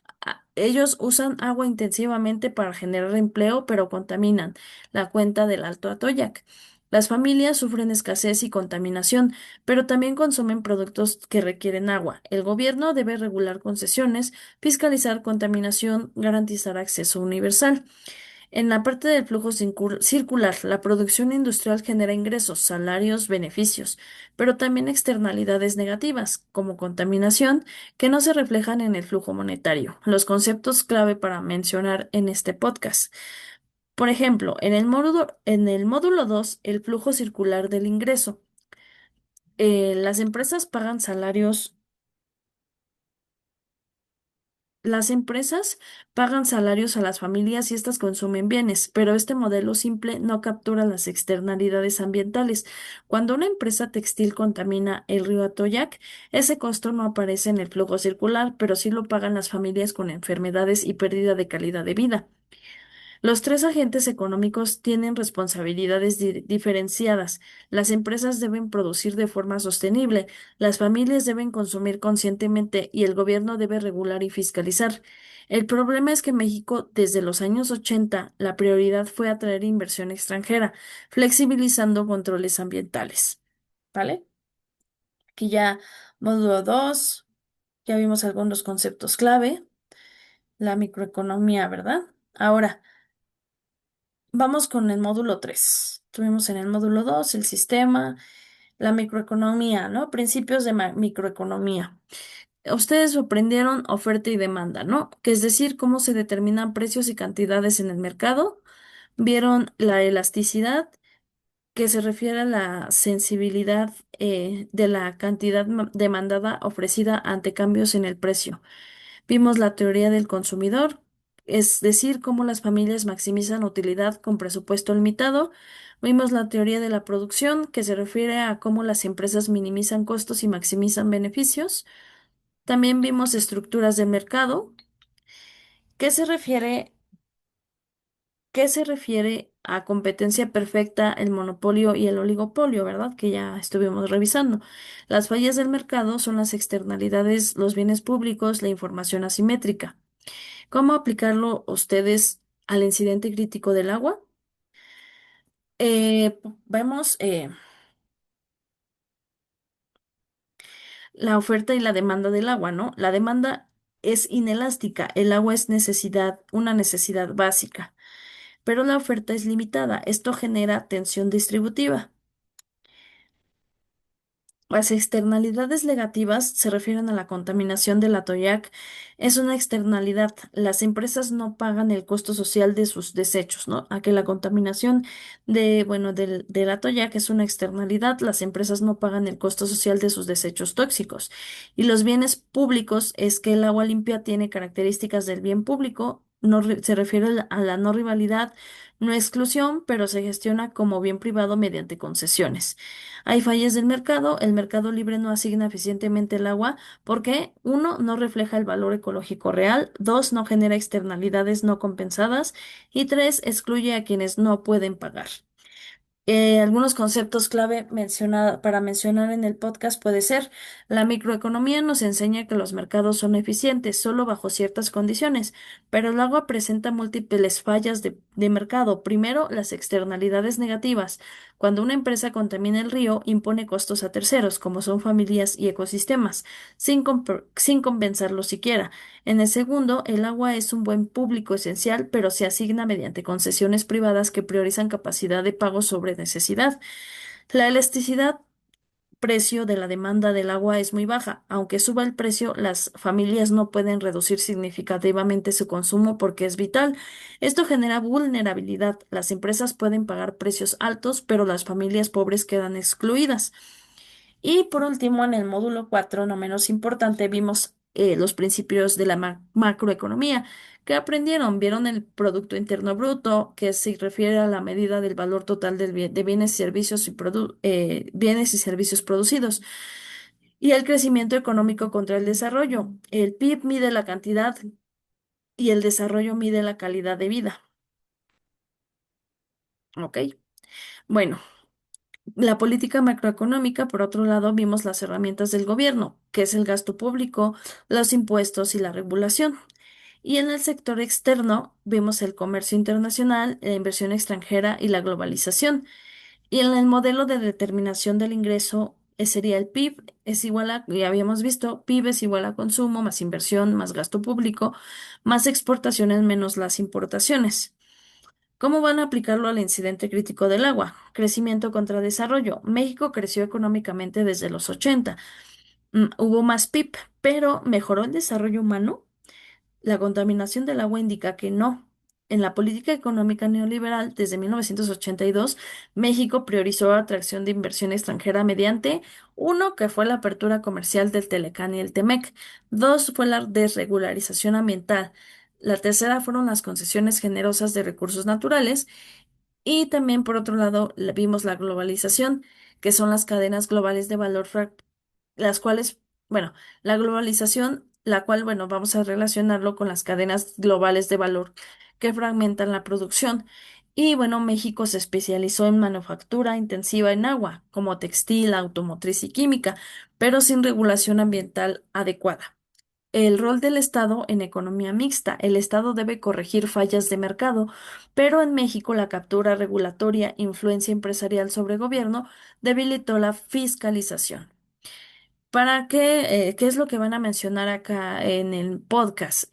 ellos usan agua intensivamente para generar empleo, pero contaminan la cuenta del Alto Atoyac. Las familias sufren escasez y contaminación, pero también consumen productos que requieren agua. El gobierno debe regular concesiones, fiscalizar contaminación, garantizar acceso universal. En la parte del flujo circular, la producción industrial genera ingresos, salarios, beneficios, pero también externalidades negativas, como contaminación, que no se reflejan en el flujo monetario. Los conceptos clave para mencionar en este podcast. Por ejemplo, en el módulo 2, el flujo circular del ingreso. Las empresas pagan salarios. Las empresas pagan salarios a las familias y estas consumen bienes, pero este modelo simple no captura las externalidades ambientales. Cuando una empresa textil contamina el río Atoyac, ese costo no aparece en el flujo circular, pero sí lo pagan las familias con enfermedades y pérdida de calidad de vida. Los tres agentes económicos tienen responsabilidades diferenciadas. Las empresas deben producir de forma sostenible, las familias deben consumir conscientemente y el gobierno debe regular y fiscalizar. El problema es que México, desde los años 80, la prioridad fue atraer inversión extranjera, flexibilizando controles ambientales. ¿Vale? Aquí ya módulo 2, ya vimos algunos conceptos clave, la microeconomía, ¿verdad? Ahora, vamos con el módulo 3. Tuvimos en el módulo 2 el sistema, la microeconomía, ¿no? Principios de microeconomía. Ustedes aprendieron oferta y demanda, ¿no? Que es decir, cómo se determinan precios y cantidades en el mercado. Vieron la elasticidad, que se refiere a la sensibilidad de la cantidad demandada ofrecida ante cambios en el precio. Vimos la teoría del consumidor, es decir, cómo las familias maximizan utilidad con presupuesto limitado. Vimos la teoría de la producción, que se refiere a cómo las empresas minimizan costos y maximizan beneficios. También vimos estructuras de mercado, que se refiere ¿Qué se refiere a competencia perfecta, el monopolio y el oligopolio, verdad? Que ya estuvimos revisando. Las fallas del mercado son las externalidades, los bienes públicos, la información asimétrica. ¿Cómo aplicarlo ustedes al incidente crítico del agua? Vemos la oferta y la demanda del agua, ¿no? La demanda es inelástica, el agua es necesidad, una necesidad básica, pero la oferta es limitada. Esto genera tensión distributiva. Las externalidades negativas se refieren a la contaminación del atoyac. Es una externalidad. Las empresas no pagan el costo social de sus desechos, ¿no? A que la contaminación del atoyac es una externalidad. Las empresas no pagan el costo social de sus desechos tóxicos. Y los bienes públicos es que el agua limpia tiene características del bien público. Se refiere a la no rivalidad, no exclusión, pero se gestiona como bien privado mediante concesiones. Hay fallas del mercado, el mercado libre no asigna eficientemente el agua porque, uno, no refleja el valor ecológico real, dos, no genera externalidades no compensadas y tres, excluye a quienes no pueden pagar. Algunos conceptos clave para mencionar en el podcast puede ser: la microeconomía nos enseña que los mercados son eficientes solo bajo ciertas condiciones, pero el agua presenta múltiples fallas de mercado. Primero, las externalidades negativas. Cuando una empresa contamina el río, impone costos a terceros, como son familias y ecosistemas, sin compensarlo siquiera. En el segundo, el agua es un buen público esencial, pero se asigna mediante concesiones privadas que priorizan capacidad de pago sobre necesidad. La elasticidad precio de la demanda del agua es muy baja. Aunque suba el precio, las familias no pueden reducir significativamente su consumo porque es vital. Esto genera vulnerabilidad. Las empresas pueden pagar precios altos, pero las familias pobres quedan excluidas. Y por último, en el módulo 4, no menos importante, vimos los principios de la macroeconomía. ¿Qué aprendieron? Vieron el Producto Interno Bruto, que se refiere a la medida del valor total de bienes y servicios bienes y servicios producidos. Y el crecimiento económico contra el desarrollo. El PIB mide la cantidad y el desarrollo mide la calidad de vida. ¿Ok? Bueno. La política macroeconómica, por otro lado, vimos las herramientas del gobierno, que es el gasto público, los impuestos y la regulación. Y en el sector externo vimos el comercio internacional, la inversión extranjera y la globalización. Y en el modelo de determinación del ingreso sería el PIB es igual a, ya habíamos visto, PIB es igual a consumo más inversión más gasto público más exportaciones menos las importaciones. ¿Cómo van a aplicarlo al incidente crítico del agua? Crecimiento contra desarrollo. México creció económicamente desde los 80. Hubo más PIB, pero ¿mejoró el desarrollo humano? La contaminación del agua indica que no. En la política económica neoliberal, desde 1982, México priorizó la atracción de inversión extranjera mediante, uno, que fue la apertura comercial del Telecán y el Temec; dos, fue la desregularización ambiental; la tercera fueron las concesiones generosas de recursos naturales; y también, por otro lado, vimos la globalización, que son las cadenas globales de valor, las cuales, bueno, la globalización, la cual, bueno, vamos a relacionarlo con las cadenas globales de valor que fragmentan la producción. Y bueno, México se especializó en manufactura intensiva en agua, como textil, automotriz y química, pero sin regulación ambiental adecuada. El rol del Estado en economía mixta. El Estado debe corregir fallas de mercado, pero en México la captura regulatoria, influencia empresarial sobre gobierno, debilitó la fiscalización. ¿Para qué es lo que van a mencionar acá en el podcast?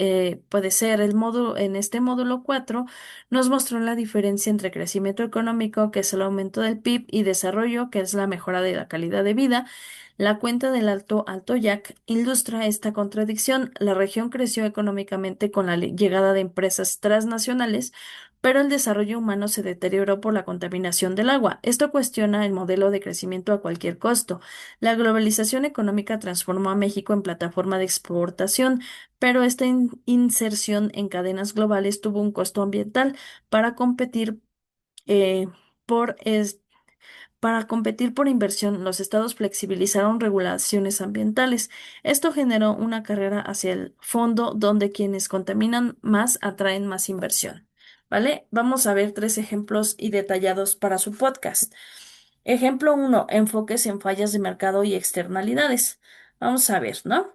Puede ser el módulo, en este módulo 4 nos mostró la diferencia entre crecimiento económico, que es el aumento del PIB, y desarrollo, que es la mejora de la calidad de vida. La cuenta del Alto Yac ilustra esta contradicción. La región creció económicamente con la llegada de empresas transnacionales, pero el desarrollo humano se deterioró por la contaminación del agua. Esto cuestiona el modelo de crecimiento a cualquier costo. La globalización económica transformó a México en plataforma de exportación, pero esta inserción en cadenas globales tuvo un costo ambiental. Para competir eh, por es- para competir por inversión, los estados flexibilizaron regulaciones ambientales. Esto generó una carrera hacia el fondo donde quienes contaminan más atraen más inversión. ¿vale? Vamos a ver tres ejemplos y detallados para su podcast. Ejemplo uno, enfoques en fallas de mercado y externalidades. Vamos a ver, ¿no?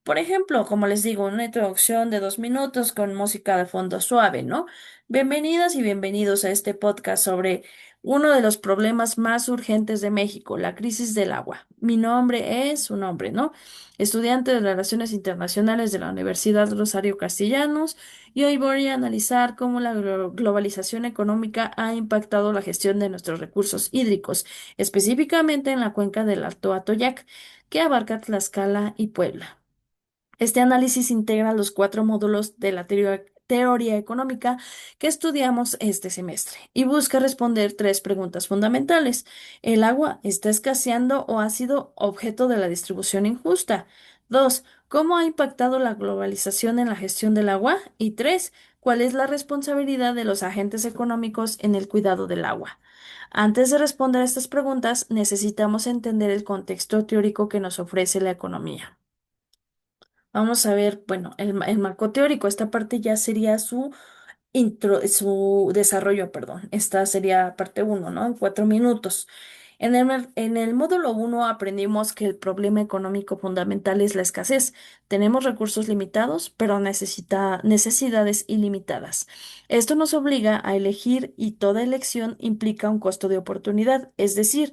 Por ejemplo, como les digo, una introducción de 2 minutos con música de fondo suave, ¿no? Bienvenidas y bienvenidos a este podcast sobre uno de los problemas más urgentes de México, la crisis del agua. Mi nombre es su nombre, ¿no? Estudiante de Relaciones Internacionales de la Universidad Rosario Castellanos, y hoy voy a analizar cómo la globalización económica ha impactado la gestión de nuestros recursos hídricos, específicamente en la cuenca del Alto Atoyac, que abarca Tlaxcala y Puebla. Este análisis integra los 4 módulos de la teoría económica que estudiamos este semestre y busca responder tres preguntas fundamentales. ¿El agua está escaseando o ha sido objeto de la distribución injusta? 2. ¿Cómo ha impactado la globalización en la gestión del agua? Y 3. ¿Cuál es la responsabilidad de los agentes económicos en el cuidado del agua? Antes de responder a estas preguntas, necesitamos entender el contexto teórico que nos ofrece la economía. Vamos a ver, bueno, el marco teórico, esta parte ya sería su desarrollo, perdón. Esta sería parte uno, ¿no? En 4 minutos. En el módulo uno aprendimos que el problema económico fundamental es la escasez. Tenemos recursos limitados, pero necesidades ilimitadas. Esto nos obliga a elegir y toda elección implica un costo de oportunidad, es decir,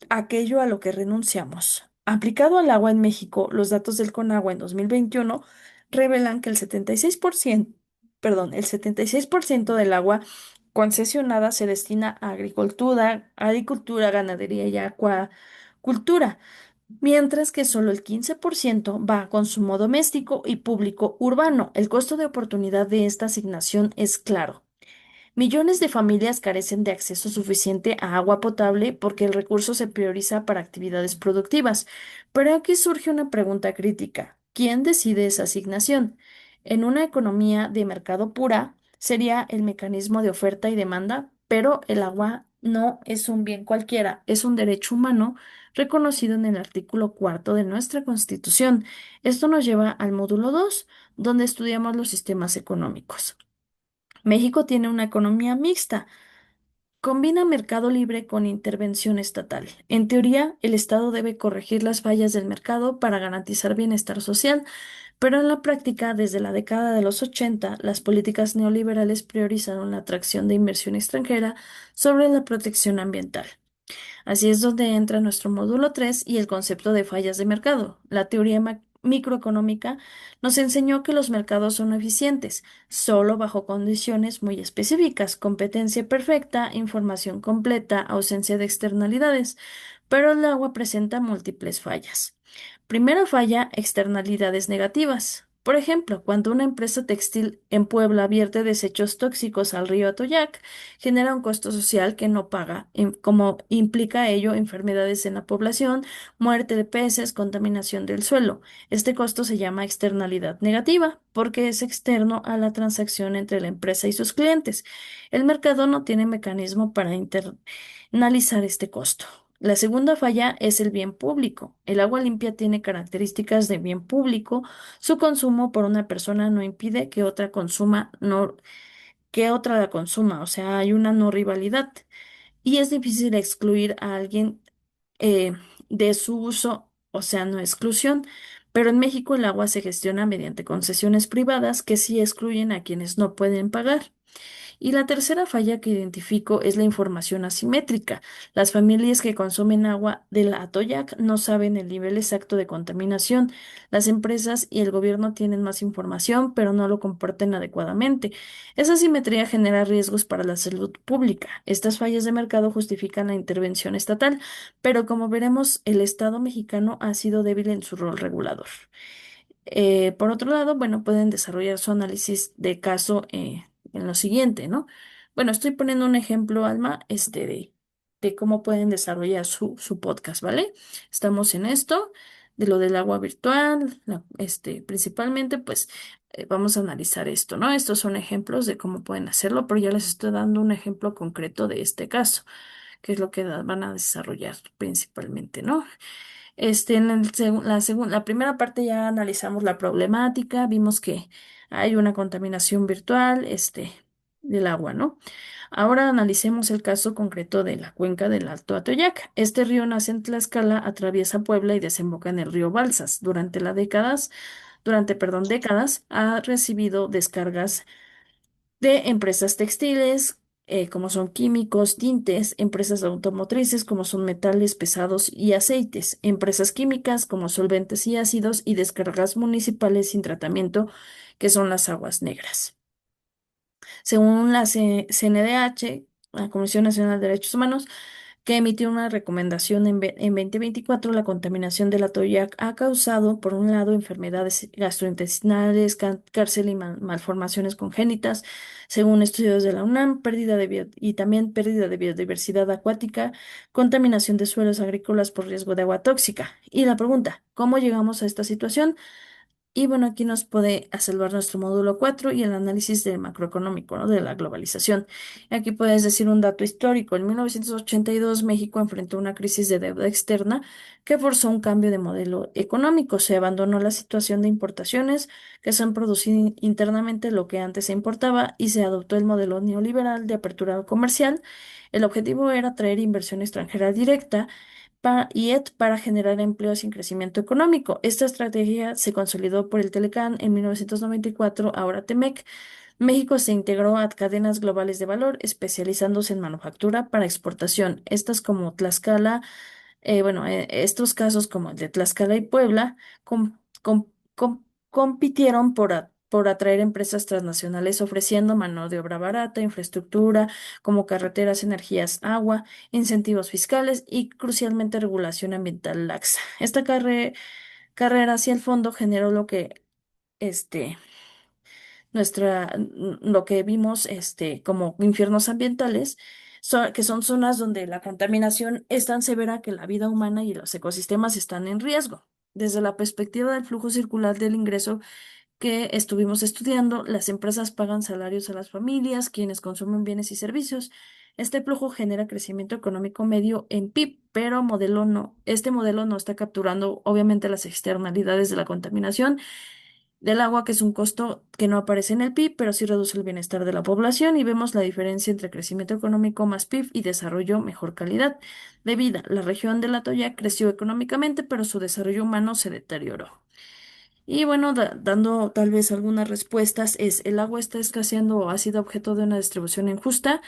aquello a lo que renunciamos. Aplicado al agua en México, los datos del CONAGUA en 2021 revelan que el 76% del agua concesionada se destina a agricultura, ganadería y acuacultura, mientras que solo el 15% va a consumo doméstico y público urbano. El costo de oportunidad de esta asignación es claro. Millones de familias carecen de acceso suficiente a agua potable porque el recurso se prioriza para actividades productivas. Pero aquí surge una pregunta crítica. ¿Quién decide esa asignación? En una economía de mercado pura, sería el mecanismo de oferta y demanda, pero el agua no es un bien cualquiera, es un derecho humano reconocido en el artículo cuarto de nuestra Constitución. Esto nos lleva al módulo 2, donde estudiamos los sistemas económicos. México tiene una economía mixta. Combina mercado libre con intervención estatal. En teoría, el Estado debe corregir las fallas del mercado para garantizar bienestar social, pero en la práctica, desde la década de los 80, las políticas neoliberales priorizaron la atracción de inversión extranjera sobre la protección ambiental. Así es donde entra nuestro módulo 3 y el concepto de fallas de mercado. La teoría microeconómica nos enseñó que los mercados son eficientes, solo bajo condiciones muy específicas: competencia perfecta, información completa, ausencia de externalidades, pero el agua presenta múltiples fallas. Primera falla, externalidades negativas. Por ejemplo, cuando una empresa textil en Puebla vierte desechos tóxicos al río Atoyac, genera un costo social que no paga, como implica ello enfermedades en la población, muerte de peces, contaminación del suelo. Este costo se llama externalidad negativa porque es externo a la transacción entre la empresa y sus clientes. El mercado no tiene mecanismo para internalizar este costo. La segunda falla es el bien público. El agua limpia tiene características de bien público. Su consumo por una persona no impide que otra consuma, no, que otra la consuma. O sea, hay una no rivalidad. Y es difícil excluir a alguien eh, de su uso, o sea, no exclusión. Pero en México el agua se gestiona mediante concesiones privadas que sí excluyen a quienes no pueden pagar. Y la tercera falla que identifico es la información asimétrica. Las familias que consumen agua del Atoyac no saben el nivel exacto de contaminación. Las empresas y el gobierno tienen más información, pero no lo comparten adecuadamente. Esa asimetría genera riesgos para la salud pública. Estas fallas de mercado justifican la intervención estatal, pero como veremos, el Estado mexicano ha sido débil en su rol regulador. Por otro lado, bueno, pueden desarrollar su análisis de caso en lo siguiente, ¿no? Bueno, estoy poniendo un ejemplo, Alma, de cómo pueden desarrollar su podcast, ¿vale? Estamos en esto, de lo del agua virtual, principalmente, pues vamos a analizar esto, ¿no? Estos son ejemplos de cómo pueden hacerlo, pero ya les estoy dando un ejemplo concreto de este caso. que es lo que van a desarrollar principalmente, ¿no? En la primera parte ya analizamos la problemática, vimos que hay una contaminación virtual, del agua, ¿no? Ahora analicemos el caso concreto de la cuenca del Alto Atoyac. Este río nace en Tlaxcala, atraviesa Puebla y desemboca en el río Balsas. Décadas, ha recibido descargas de empresas textiles, como son químicos, tintes, empresas automotrices, como son metales pesados y aceites, empresas químicas, como solventes y ácidos, y descargas municipales sin tratamiento, que son las aguas negras. Según la CNDH, la Comisión Nacional de Derechos Humanos, que emitió una recomendación en 2024, la contaminación del Atoyac ha causado, por un lado, enfermedades gastrointestinales, cárcel y malformaciones congénitas, según estudios de la UNAM, y también pérdida de biodiversidad acuática, contaminación de suelos agrícolas por riesgo de agua tóxica. Y la pregunta, ¿cómo llegamos a esta situación? Y bueno, aquí nos puede salvar nuestro módulo 4 y el análisis del macroeconómico, ¿no? De la globalización. Aquí puedes decir un dato histórico. En 1982, México enfrentó una crisis de deuda externa que forzó un cambio de modelo económico. Se abandonó la situación de importaciones que se han producido internamente lo que antes se importaba y se adoptó el modelo neoliberal de apertura comercial. El objetivo era atraer inversión extranjera directa para generar empleo sin crecimiento económico. Esta estrategia se consolidó por el Telecán en 1994, ahora Temec. México se integró a cadenas globales de valor, especializándose en manufactura para exportación. Estas como Tlaxcala, estos casos como el de Tlaxcala y Puebla compitieron por atraer empresas transnacionales ofreciendo mano de obra barata, infraestructura como carreteras, energías, agua, incentivos fiscales y crucialmente regulación ambiental laxa. Esta carrera hacia el fondo generó este, lo que vimos, como infiernos ambientales, que son zonas donde la contaminación es tan severa que la vida humana y los ecosistemas están en riesgo. Desde la perspectiva del flujo circular del ingreso que estuvimos estudiando, las empresas pagan salarios a las familias, quienes consumen bienes y servicios. Este flujo genera crecimiento económico medio en PIB, pero este modelo no está capturando obviamente las externalidades de la contaminación del agua, que es un costo que no aparece en el PIB, pero sí reduce el bienestar de la población y vemos la diferencia entre crecimiento económico más PIB y desarrollo mejor calidad de vida. La región de La Toya creció económicamente, pero su desarrollo humano se deterioró. Y bueno, dando tal vez algunas respuestas, ¿el agua está escaseando o ha sido objeto de una distribución injusta?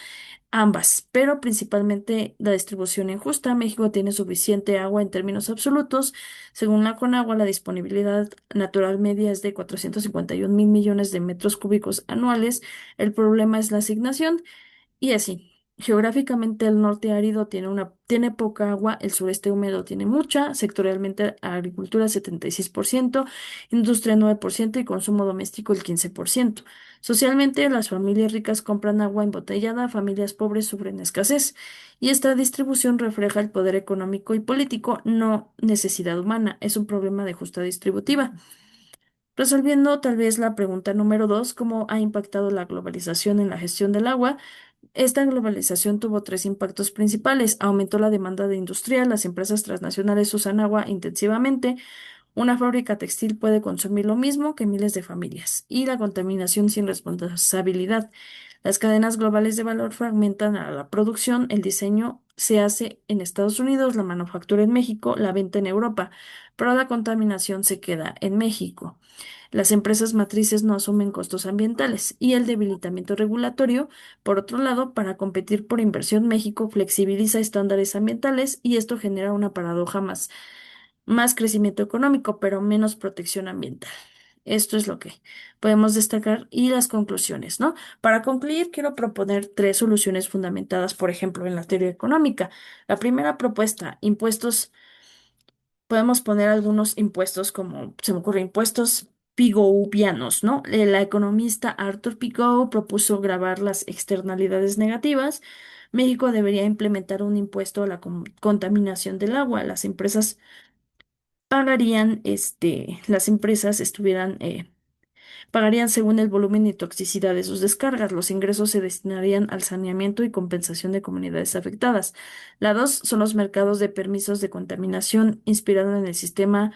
Ambas, pero principalmente la distribución injusta. México tiene suficiente agua en términos absolutos. Según la Conagua, la disponibilidad natural media es de 451.000 millones de metros cúbicos anuales. El problema es la asignación. Y así, geográficamente el norte árido tiene poca agua, el sureste húmedo tiene mucha, sectorialmente agricultura 76%, industria 9% y consumo doméstico el 15%. Socialmente, las familias ricas compran agua embotellada, familias pobres sufren escasez, y esta distribución refleja el poder económico y político, no necesidad humana, es un problema de justa distributiva. Resolviendo tal vez la pregunta número 2, ¿cómo ha impactado la globalización en la gestión del agua? Esta globalización tuvo tres impactos principales. Aumentó la demanda de industrial, las empresas transnacionales usan agua intensivamente, una fábrica textil puede consumir lo mismo que miles de familias, y la contaminación sin responsabilidad. Las cadenas globales de valor fragmentan a la producción, el diseño se hace en Estados Unidos, la manufactura en México, la venta en Europa, pero la contaminación se queda en México. Las empresas matrices no asumen costos ambientales y el debilitamiento regulatorio. Por otro lado, para competir por inversión, México flexibiliza estándares ambientales y esto genera una paradoja más crecimiento económico, pero menos protección ambiental. Esto es lo que podemos destacar y las conclusiones, ¿no? Para concluir, quiero proponer tres soluciones fundamentadas, por ejemplo, en la teoría económica. La primera propuesta, impuestos. Podemos poner algunos impuestos como se me ocurre impuestos pigovianos, ¿no? La economista Arthur Pigou propuso gravar las externalidades negativas. México debería implementar un impuesto a la contaminación del agua. Las empresas pagarían, las empresas estuvieran Pagarían según el volumen y toxicidad de sus descargas. Los ingresos se destinarían al saneamiento y compensación de comunidades afectadas. La dos son los mercados de permisos de contaminación inspirado en el sistema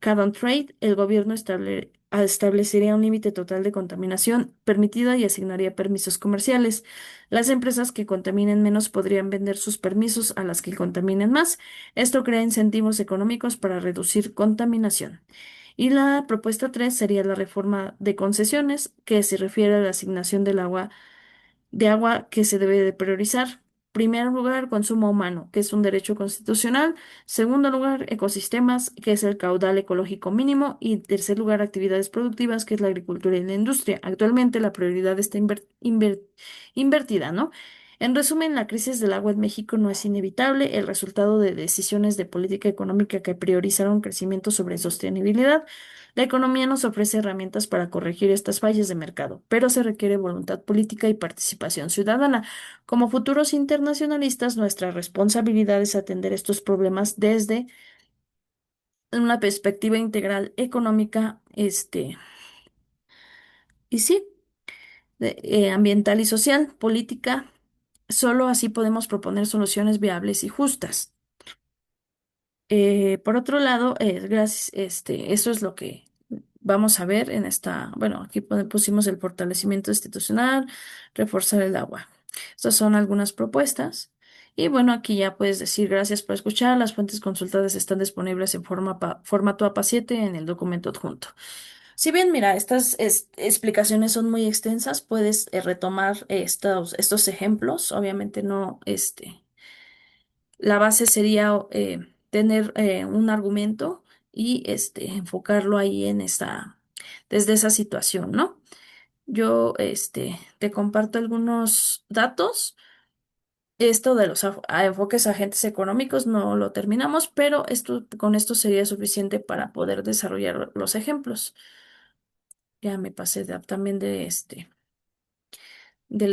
Cap and Trade. El gobierno establecería un límite total de contaminación permitida y asignaría permisos comerciales. Las empresas que contaminen menos podrían vender sus permisos a las que contaminen más. Esto crea incentivos económicos para reducir contaminación. Y la propuesta 3 sería la reforma de concesiones, que se refiere a la asignación de agua que se debe de priorizar. Primer lugar, consumo humano, que es un derecho constitucional. Segundo lugar, ecosistemas, que es el caudal ecológico mínimo. Y tercer lugar, actividades productivas, que es la agricultura y la industria. Actualmente la prioridad está invertida, ¿no? En resumen, la crisis del agua en México no es inevitable, el resultado de decisiones de política económica que priorizaron crecimiento sobre sostenibilidad. La economía nos ofrece herramientas para corregir estas fallas de mercado, pero se requiere voluntad política y participación ciudadana. Como futuros internacionalistas, nuestra responsabilidad es atender estos problemas desde una perspectiva integral económica, y sí, ambiental y social, política. Solo así podemos proponer soluciones viables y justas. Por otro lado, gracias, eso es lo que vamos a ver en esta, bueno, aquí pusimos el fortalecimiento institucional, reforzar el agua. Estas son algunas propuestas. Y bueno, aquí ya puedes decir gracias por escuchar. Las fuentes consultadas están disponibles en formato APA 7 en el documento adjunto. Si bien, mira, estas explicaciones son muy extensas, puedes retomar estos ejemplos. Obviamente no, la base sería tener un argumento y enfocarlo ahí desde esa situación, ¿no? Yo te comparto algunos datos. Esto de los enfoques a agentes económicos no lo terminamos, pero con esto sería suficiente para poder desarrollar los ejemplos. Ya me pasé también del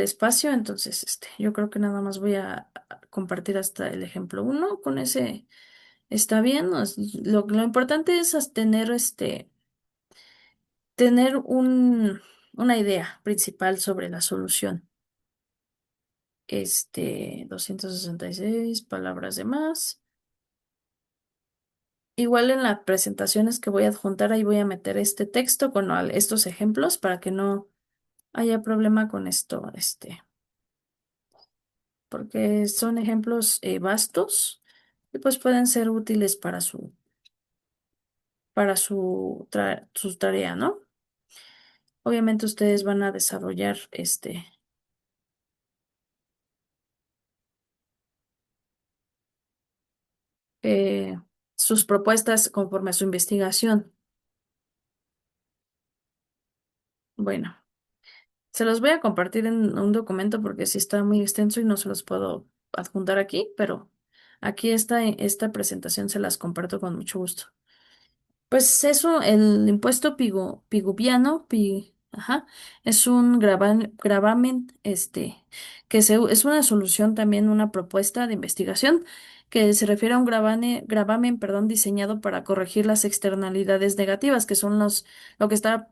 espacio, entonces yo creo que nada más voy a compartir hasta el ejemplo uno. Con ese está bien. Lo importante es tener una idea principal sobre la solución. 266 palabras de más. Igual en las presentaciones que voy a adjuntar, ahí voy a meter este texto con estos ejemplos para que no haya problema con esto, porque son ejemplos vastos y pues pueden ser útiles para su tarea, ¿no? Obviamente ustedes van a desarrollar eh, sus propuestas conforme a su investigación. Bueno, se los voy a compartir en un documento porque sí está muy extenso y no se los puedo adjuntar aquí, pero aquí esta presentación se las comparto con mucho gusto. Pues eso, el impuesto piguviano, ajá, es un gravamen, es una solución también, una propuesta de investigación que se refiere a un gravamen, perdón, diseñado para corregir las externalidades negativas, que son lo que está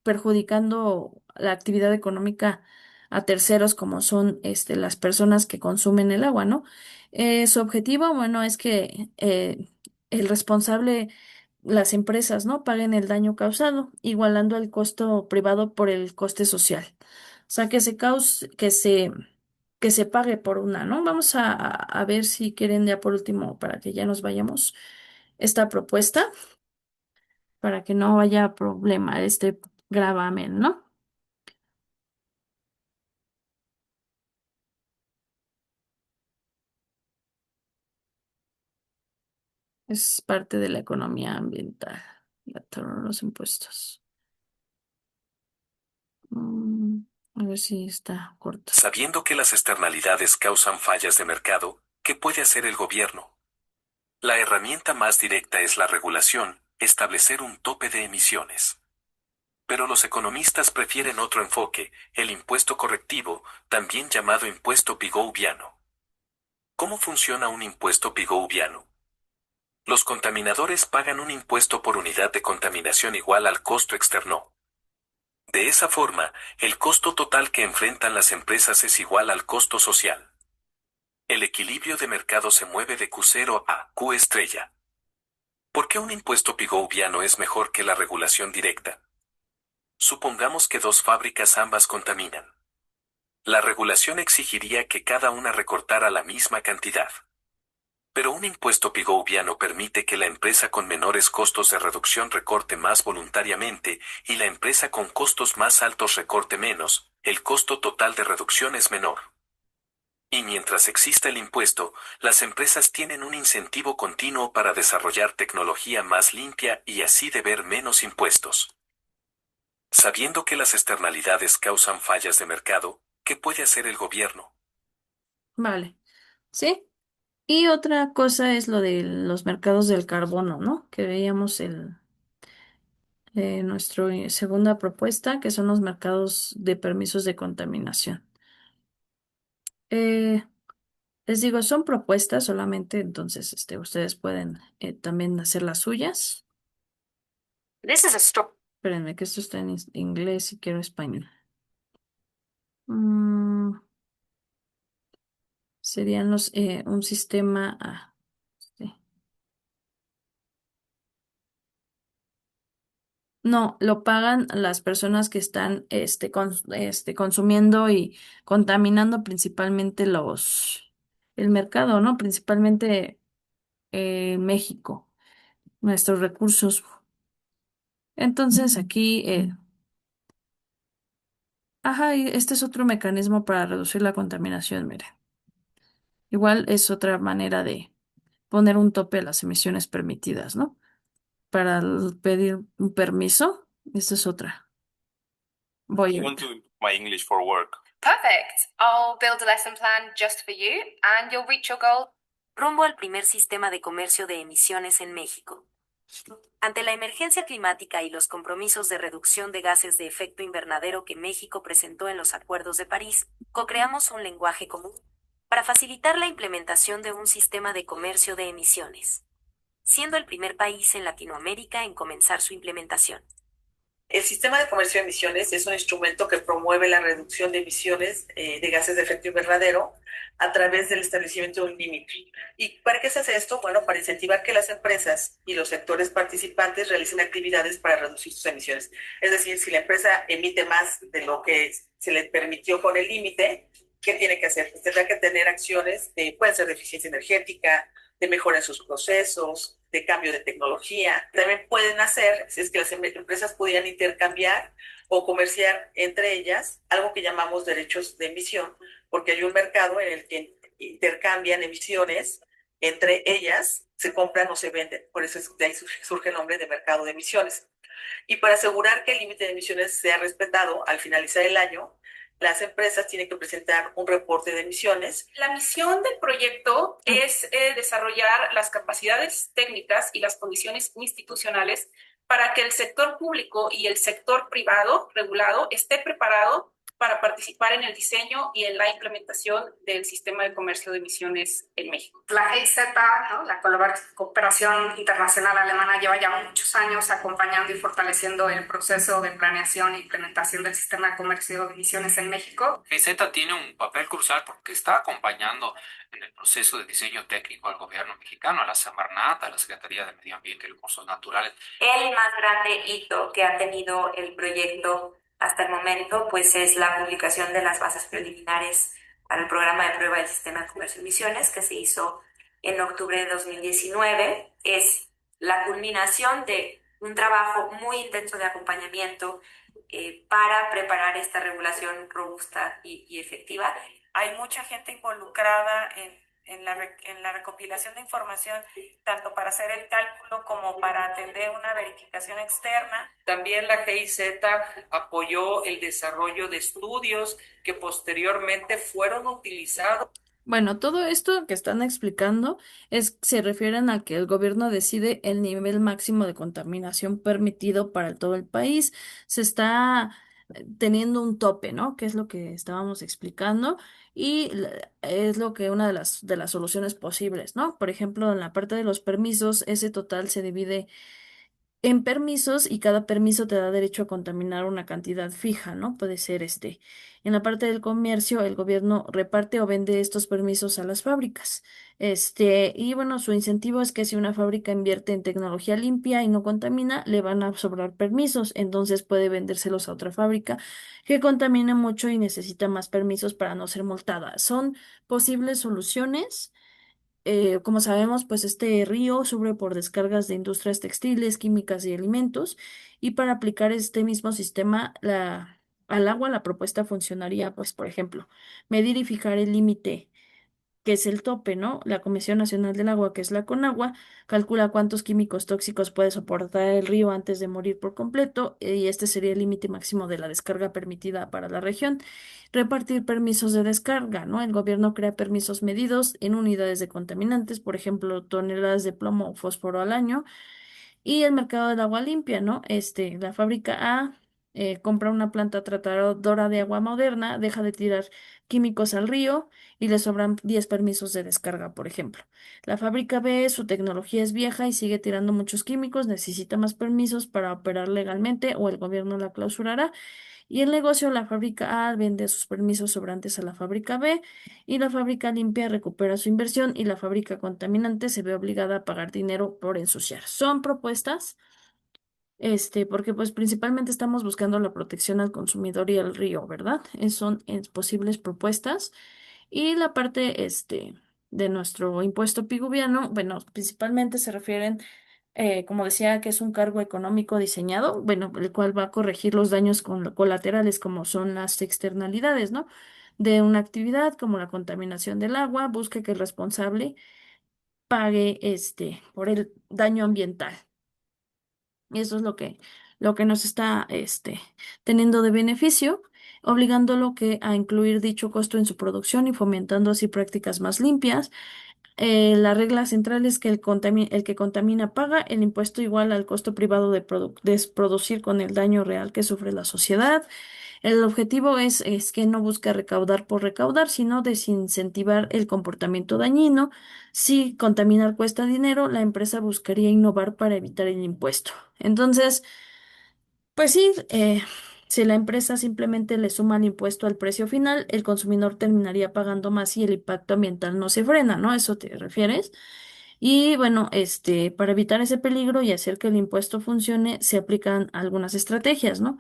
perjudicando la actividad económica a terceros, como son, las personas que consumen el agua, ¿no? Su objetivo, bueno, es que el responsable las empresas, ¿no? Paguen el daño causado, igualando el costo privado por el coste social. O sea, que se pague por una, ¿no? Vamos a ver si quieren ya por último, para que ya nos vayamos, esta propuesta, para que no haya problema, este gravamen, ¿no? Es parte de la economía ambiental, los impuestos. Mm, a ver si está corto. Sabiendo que las externalidades causan fallas de mercado, ¿qué puede hacer el gobierno? La herramienta más directa es la regulación, establecer un tope de emisiones. Pero los economistas prefieren otro enfoque, el impuesto correctivo, también llamado impuesto pigouviano. ¿Cómo funciona un impuesto pigouviano? Los contaminadores pagan un impuesto por unidad de contaminación igual al costo externo. De esa forma, el costo total que enfrentan las empresas es igual al costo social. El equilibrio de mercado se mueve de Q0 a Q estrella. ¿Por qué un impuesto pigouviano es mejor que la regulación directa? Supongamos que dos fábricas ambas contaminan. La regulación exigiría que cada una recortara la misma cantidad. Pero un impuesto pigouviano permite que la empresa con menores costos de reducción recorte más voluntariamente y la empresa con costos más altos recorte menos, el costo total de reducción es menor. Y mientras exista el impuesto, las empresas tienen un incentivo continuo para desarrollar tecnología más limpia y así deber menos impuestos. Sabiendo que las externalidades causan fallas de mercado, ¿qué puede hacer el gobierno? Vale. ¿Sí? Y otra cosa es lo de los mercados del carbono, ¿no? Que veíamos nuestra segunda propuesta, que son los mercados de permisos de contaminación. Eh, Les digo, son propuestas solamente, entonces ustedes pueden también hacer las suyas. Espérenme, que esto está en inglés y quiero español. Mm, Serían un sistema. Sí. No, lo pagan las personas que están consumiendo y contaminando principalmente el mercado, ¿no? Principalmente México, nuestros recursos. Entonces aquí, ajá, y este es otro mecanismo para reducir la contaminación, mire. Igual es otra manera de poner un tope a las emisiones permitidas, ¿no? Para pedir un permiso, esta es otra. Voy ahorita. My English for work. Perfect. I'll build a lesson plan just for you and you'll reach your goal. Rumbo al primer sistema de comercio de emisiones en México. Ante la emergencia climática y los compromisos de reducción de gases de efecto invernadero que México presentó en los Acuerdos de París, co-creamos un lenguaje común para facilitar la implementación de un sistema de comercio de emisiones, siendo el primer país en Latinoamérica en comenzar su implementación. El sistema de comercio de emisiones es un instrumento que promueve la reducción de emisiones de gases de efecto invernadero a través del establecimiento de un límite. ¿Y para qué se hace esto? Bueno, para incentivar que las empresas y los sectores participantes realicen actividades para reducir sus emisiones. Es decir, si la empresa emite más de lo que se le permitió con el límite, ¿qué tiene que hacer? Pues tendrá que tener acciones pueden ser de eficiencia energética, de mejora en sus procesos, de cambio de tecnología. También pueden hacer, si es que las empresas pudieran intercambiar o comerciar entre ellas algo que llamamos derechos de emisión, porque hay un mercado en el que intercambian emisiones entre ellas, se compran o se venden. Por eso de ahí surge el nombre de mercado de emisiones. Y para asegurar que el límite de emisiones sea respetado al finalizar el año, las empresas tienen que presentar un reporte de emisiones. La misión del proyecto es desarrollar las capacidades técnicas y las condiciones institucionales para que el sector público y el sector privado regulado esté preparado para participar en el diseño y en la implementación del sistema de comercio de emisiones en México. La GIZ, ¿no? La Cooperación Internacional Alemana, lleva ya muchos años acompañando y fortaleciendo el proceso de planeación e implementación del sistema de comercio de emisiones en México. GIZ tiene un papel crucial porque está acompañando en el proceso de diseño técnico al gobierno mexicano, a la Semarnat, a la Secretaría de Medio Ambiente y Recursos Naturales. El más grande hito que ha tenido el proyecto hasta el momento, pues es la publicación de las bases preliminares para el programa de prueba del sistema de comercio de emisiones que se hizo en octubre de 2019. Es la culminación de un trabajo muy intenso de acompañamiento para preparar esta regulación robusta y efectiva. Hay mucha gente involucrada en la recopilación de información, tanto para hacer el cálculo como para atender una verificación externa. También la GIZ apoyó el desarrollo de estudios que posteriormente fueron utilizados. Bueno, todo esto que están explicando se refieren a que el gobierno decide el nivel máximo de contaminación permitido para todo el país. Se está teniendo un tope, ¿no? Que es lo que estábamos explicando y es lo que una de las soluciones posibles, ¿no? Por ejemplo, en la parte de los permisos, ese total se divide en permisos y cada permiso te da derecho a contaminar una cantidad fija, ¿no? Puede ser en la parte del comercio, el gobierno reparte o vende estos permisos a las fábricas. Y bueno, su incentivo es que si una fábrica invierte en tecnología limpia y no contamina, le van a sobrar permisos, entonces puede vendérselos a otra fábrica que contamine mucho y necesita más permisos para no ser multada. Son posibles soluciones. Como sabemos, pues este río sufre por descargas de industrias textiles, químicas y alimentos, y para aplicar este mismo sistema al agua, la propuesta funcionaría, pues, por ejemplo, medir y fijar el límite que es el tope, ¿no? La Comisión Nacional del Agua, que es la Conagua, calcula cuántos químicos tóxicos puede soportar el río antes de morir por completo, y este sería el límite máximo de la descarga permitida para la región. Repartir permisos de descarga, ¿no? El gobierno crea permisos medidos en unidades de contaminantes, por ejemplo, toneladas de plomo o fósforo al año, y el mercado del agua limpia, ¿no? La fábrica A compra una planta tratadora de agua moderna, deja de tirar químicos al río y le sobran 10 permisos de descarga, por ejemplo. La fábrica B, su tecnología es vieja y sigue tirando muchos químicos, necesita más permisos para operar legalmente o el gobierno la clausurará. Y el negocio, la fábrica A vende sus permisos sobrantes a la fábrica B y la fábrica limpia recupera su inversión y la fábrica contaminante se ve obligada a pagar dinero por ensuciar. Son propuestas, porque pues principalmente estamos buscando la protección al consumidor y al río, ¿verdad? Son posibles propuestas. Y la parte, de nuestro impuesto piguviano, bueno, principalmente se refieren, como decía, que es un cargo económico diseñado, bueno, el cual va a corregir los daños colaterales como son las externalidades, ¿no? De una actividad como la contaminación del agua, busca que el responsable pague, por el daño ambiental. Y eso es lo que nos está, teniendo de beneficio, obligándolo a incluir dicho costo en su producción y fomentando así prácticas más limpias. La regla central es que el que contamina paga el impuesto igual al costo privado de producir con el daño real que sufre la sociedad. El objetivo es que no busca recaudar por recaudar, sino desincentivar el comportamiento dañino. Si contaminar cuesta dinero, la empresa buscaría innovar para evitar el impuesto. Entonces, pues sí, si la empresa simplemente le suma el impuesto al precio final, el consumidor terminaría pagando más y el impacto ambiental no se frena, ¿no? ¿A eso te refieres? Y bueno, para evitar ese peligro y hacer que el impuesto funcione, se aplican algunas estrategias, ¿no?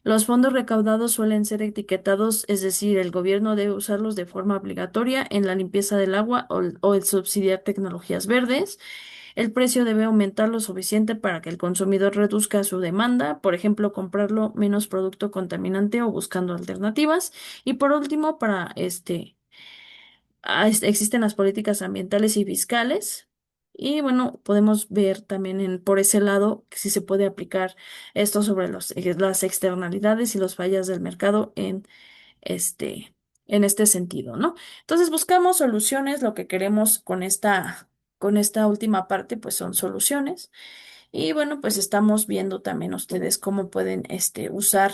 Los fondos recaudados suelen ser etiquetados, es decir, el gobierno debe usarlos de forma obligatoria en la limpieza del agua o el subsidiar tecnologías verdes. El precio debe aumentar lo suficiente para que el consumidor reduzca su demanda, por ejemplo, comprarlo menos producto contaminante o buscando alternativas. Y por último, existen las políticas ambientales y fiscales. Y bueno, podemos ver también por ese lado que si se puede aplicar esto sobre las externalidades y las fallas del mercado este, en este sentido, ¿no? Entonces buscamos soluciones, lo que queremos con esta última parte, pues son soluciones. Y bueno, pues estamos viendo también ustedes cómo pueden usar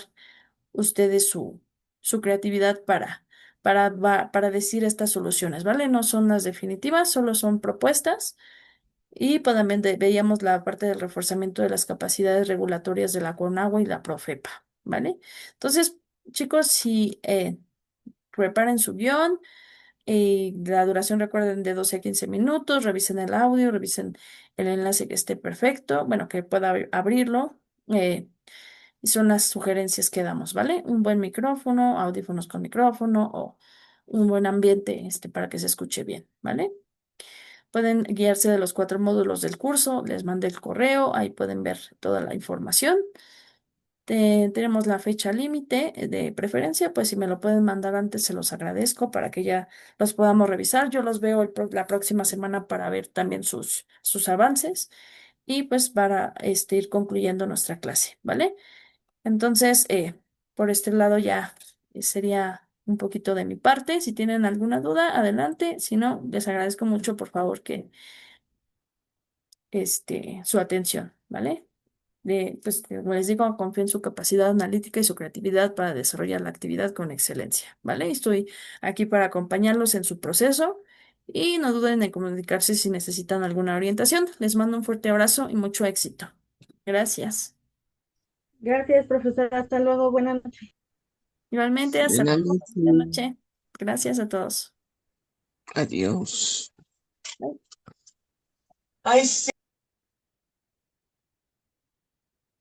ustedes su creatividad para decir estas soluciones, ¿vale? No son las definitivas, solo son propuestas. Y pues también veíamos la parte del reforzamiento de las capacidades regulatorias de la CONAGUA y la PROFEPA, ¿vale? Entonces, chicos, si preparen su guión, la duración recuerden de 12 a 15 minutos, revisen el audio, revisen el enlace que esté perfecto, bueno, que pueda abrirlo. Y son las sugerencias que damos, ¿vale? Un buen micrófono, audífonos con micrófono o un buen ambiente para que se escuche bien, ¿vale? Pueden guiarse de los 4 módulos del curso, les mandé el correo, ahí pueden ver toda la información. Tenemos la fecha límite de preferencia, pues si me lo pueden mandar antes se los agradezco para que ya los podamos revisar. Yo los veo la próxima semana para ver también sus avances y pues para ir concluyendo nuestra clase, ¿vale? Entonces, por este lado ya sería un poquito de mi parte. Si tienen alguna duda, adelante. Si no, les agradezco mucho, por favor, que su atención, ¿vale? Pues, como les digo, confío en su capacidad analítica y su creatividad para desarrollar la actividad con excelencia, ¿vale? Estoy aquí para acompañarlos en su proceso y no duden en comunicarse si necesitan alguna orientación. Les mando un fuerte abrazo y mucho éxito. Gracias. Gracias, profesora. Hasta luego. Buenas noches. Igualmente, hasta Buenas luego. Buenas noches. noches. Gracias a todos. Adiós. Bye. Ay, sí.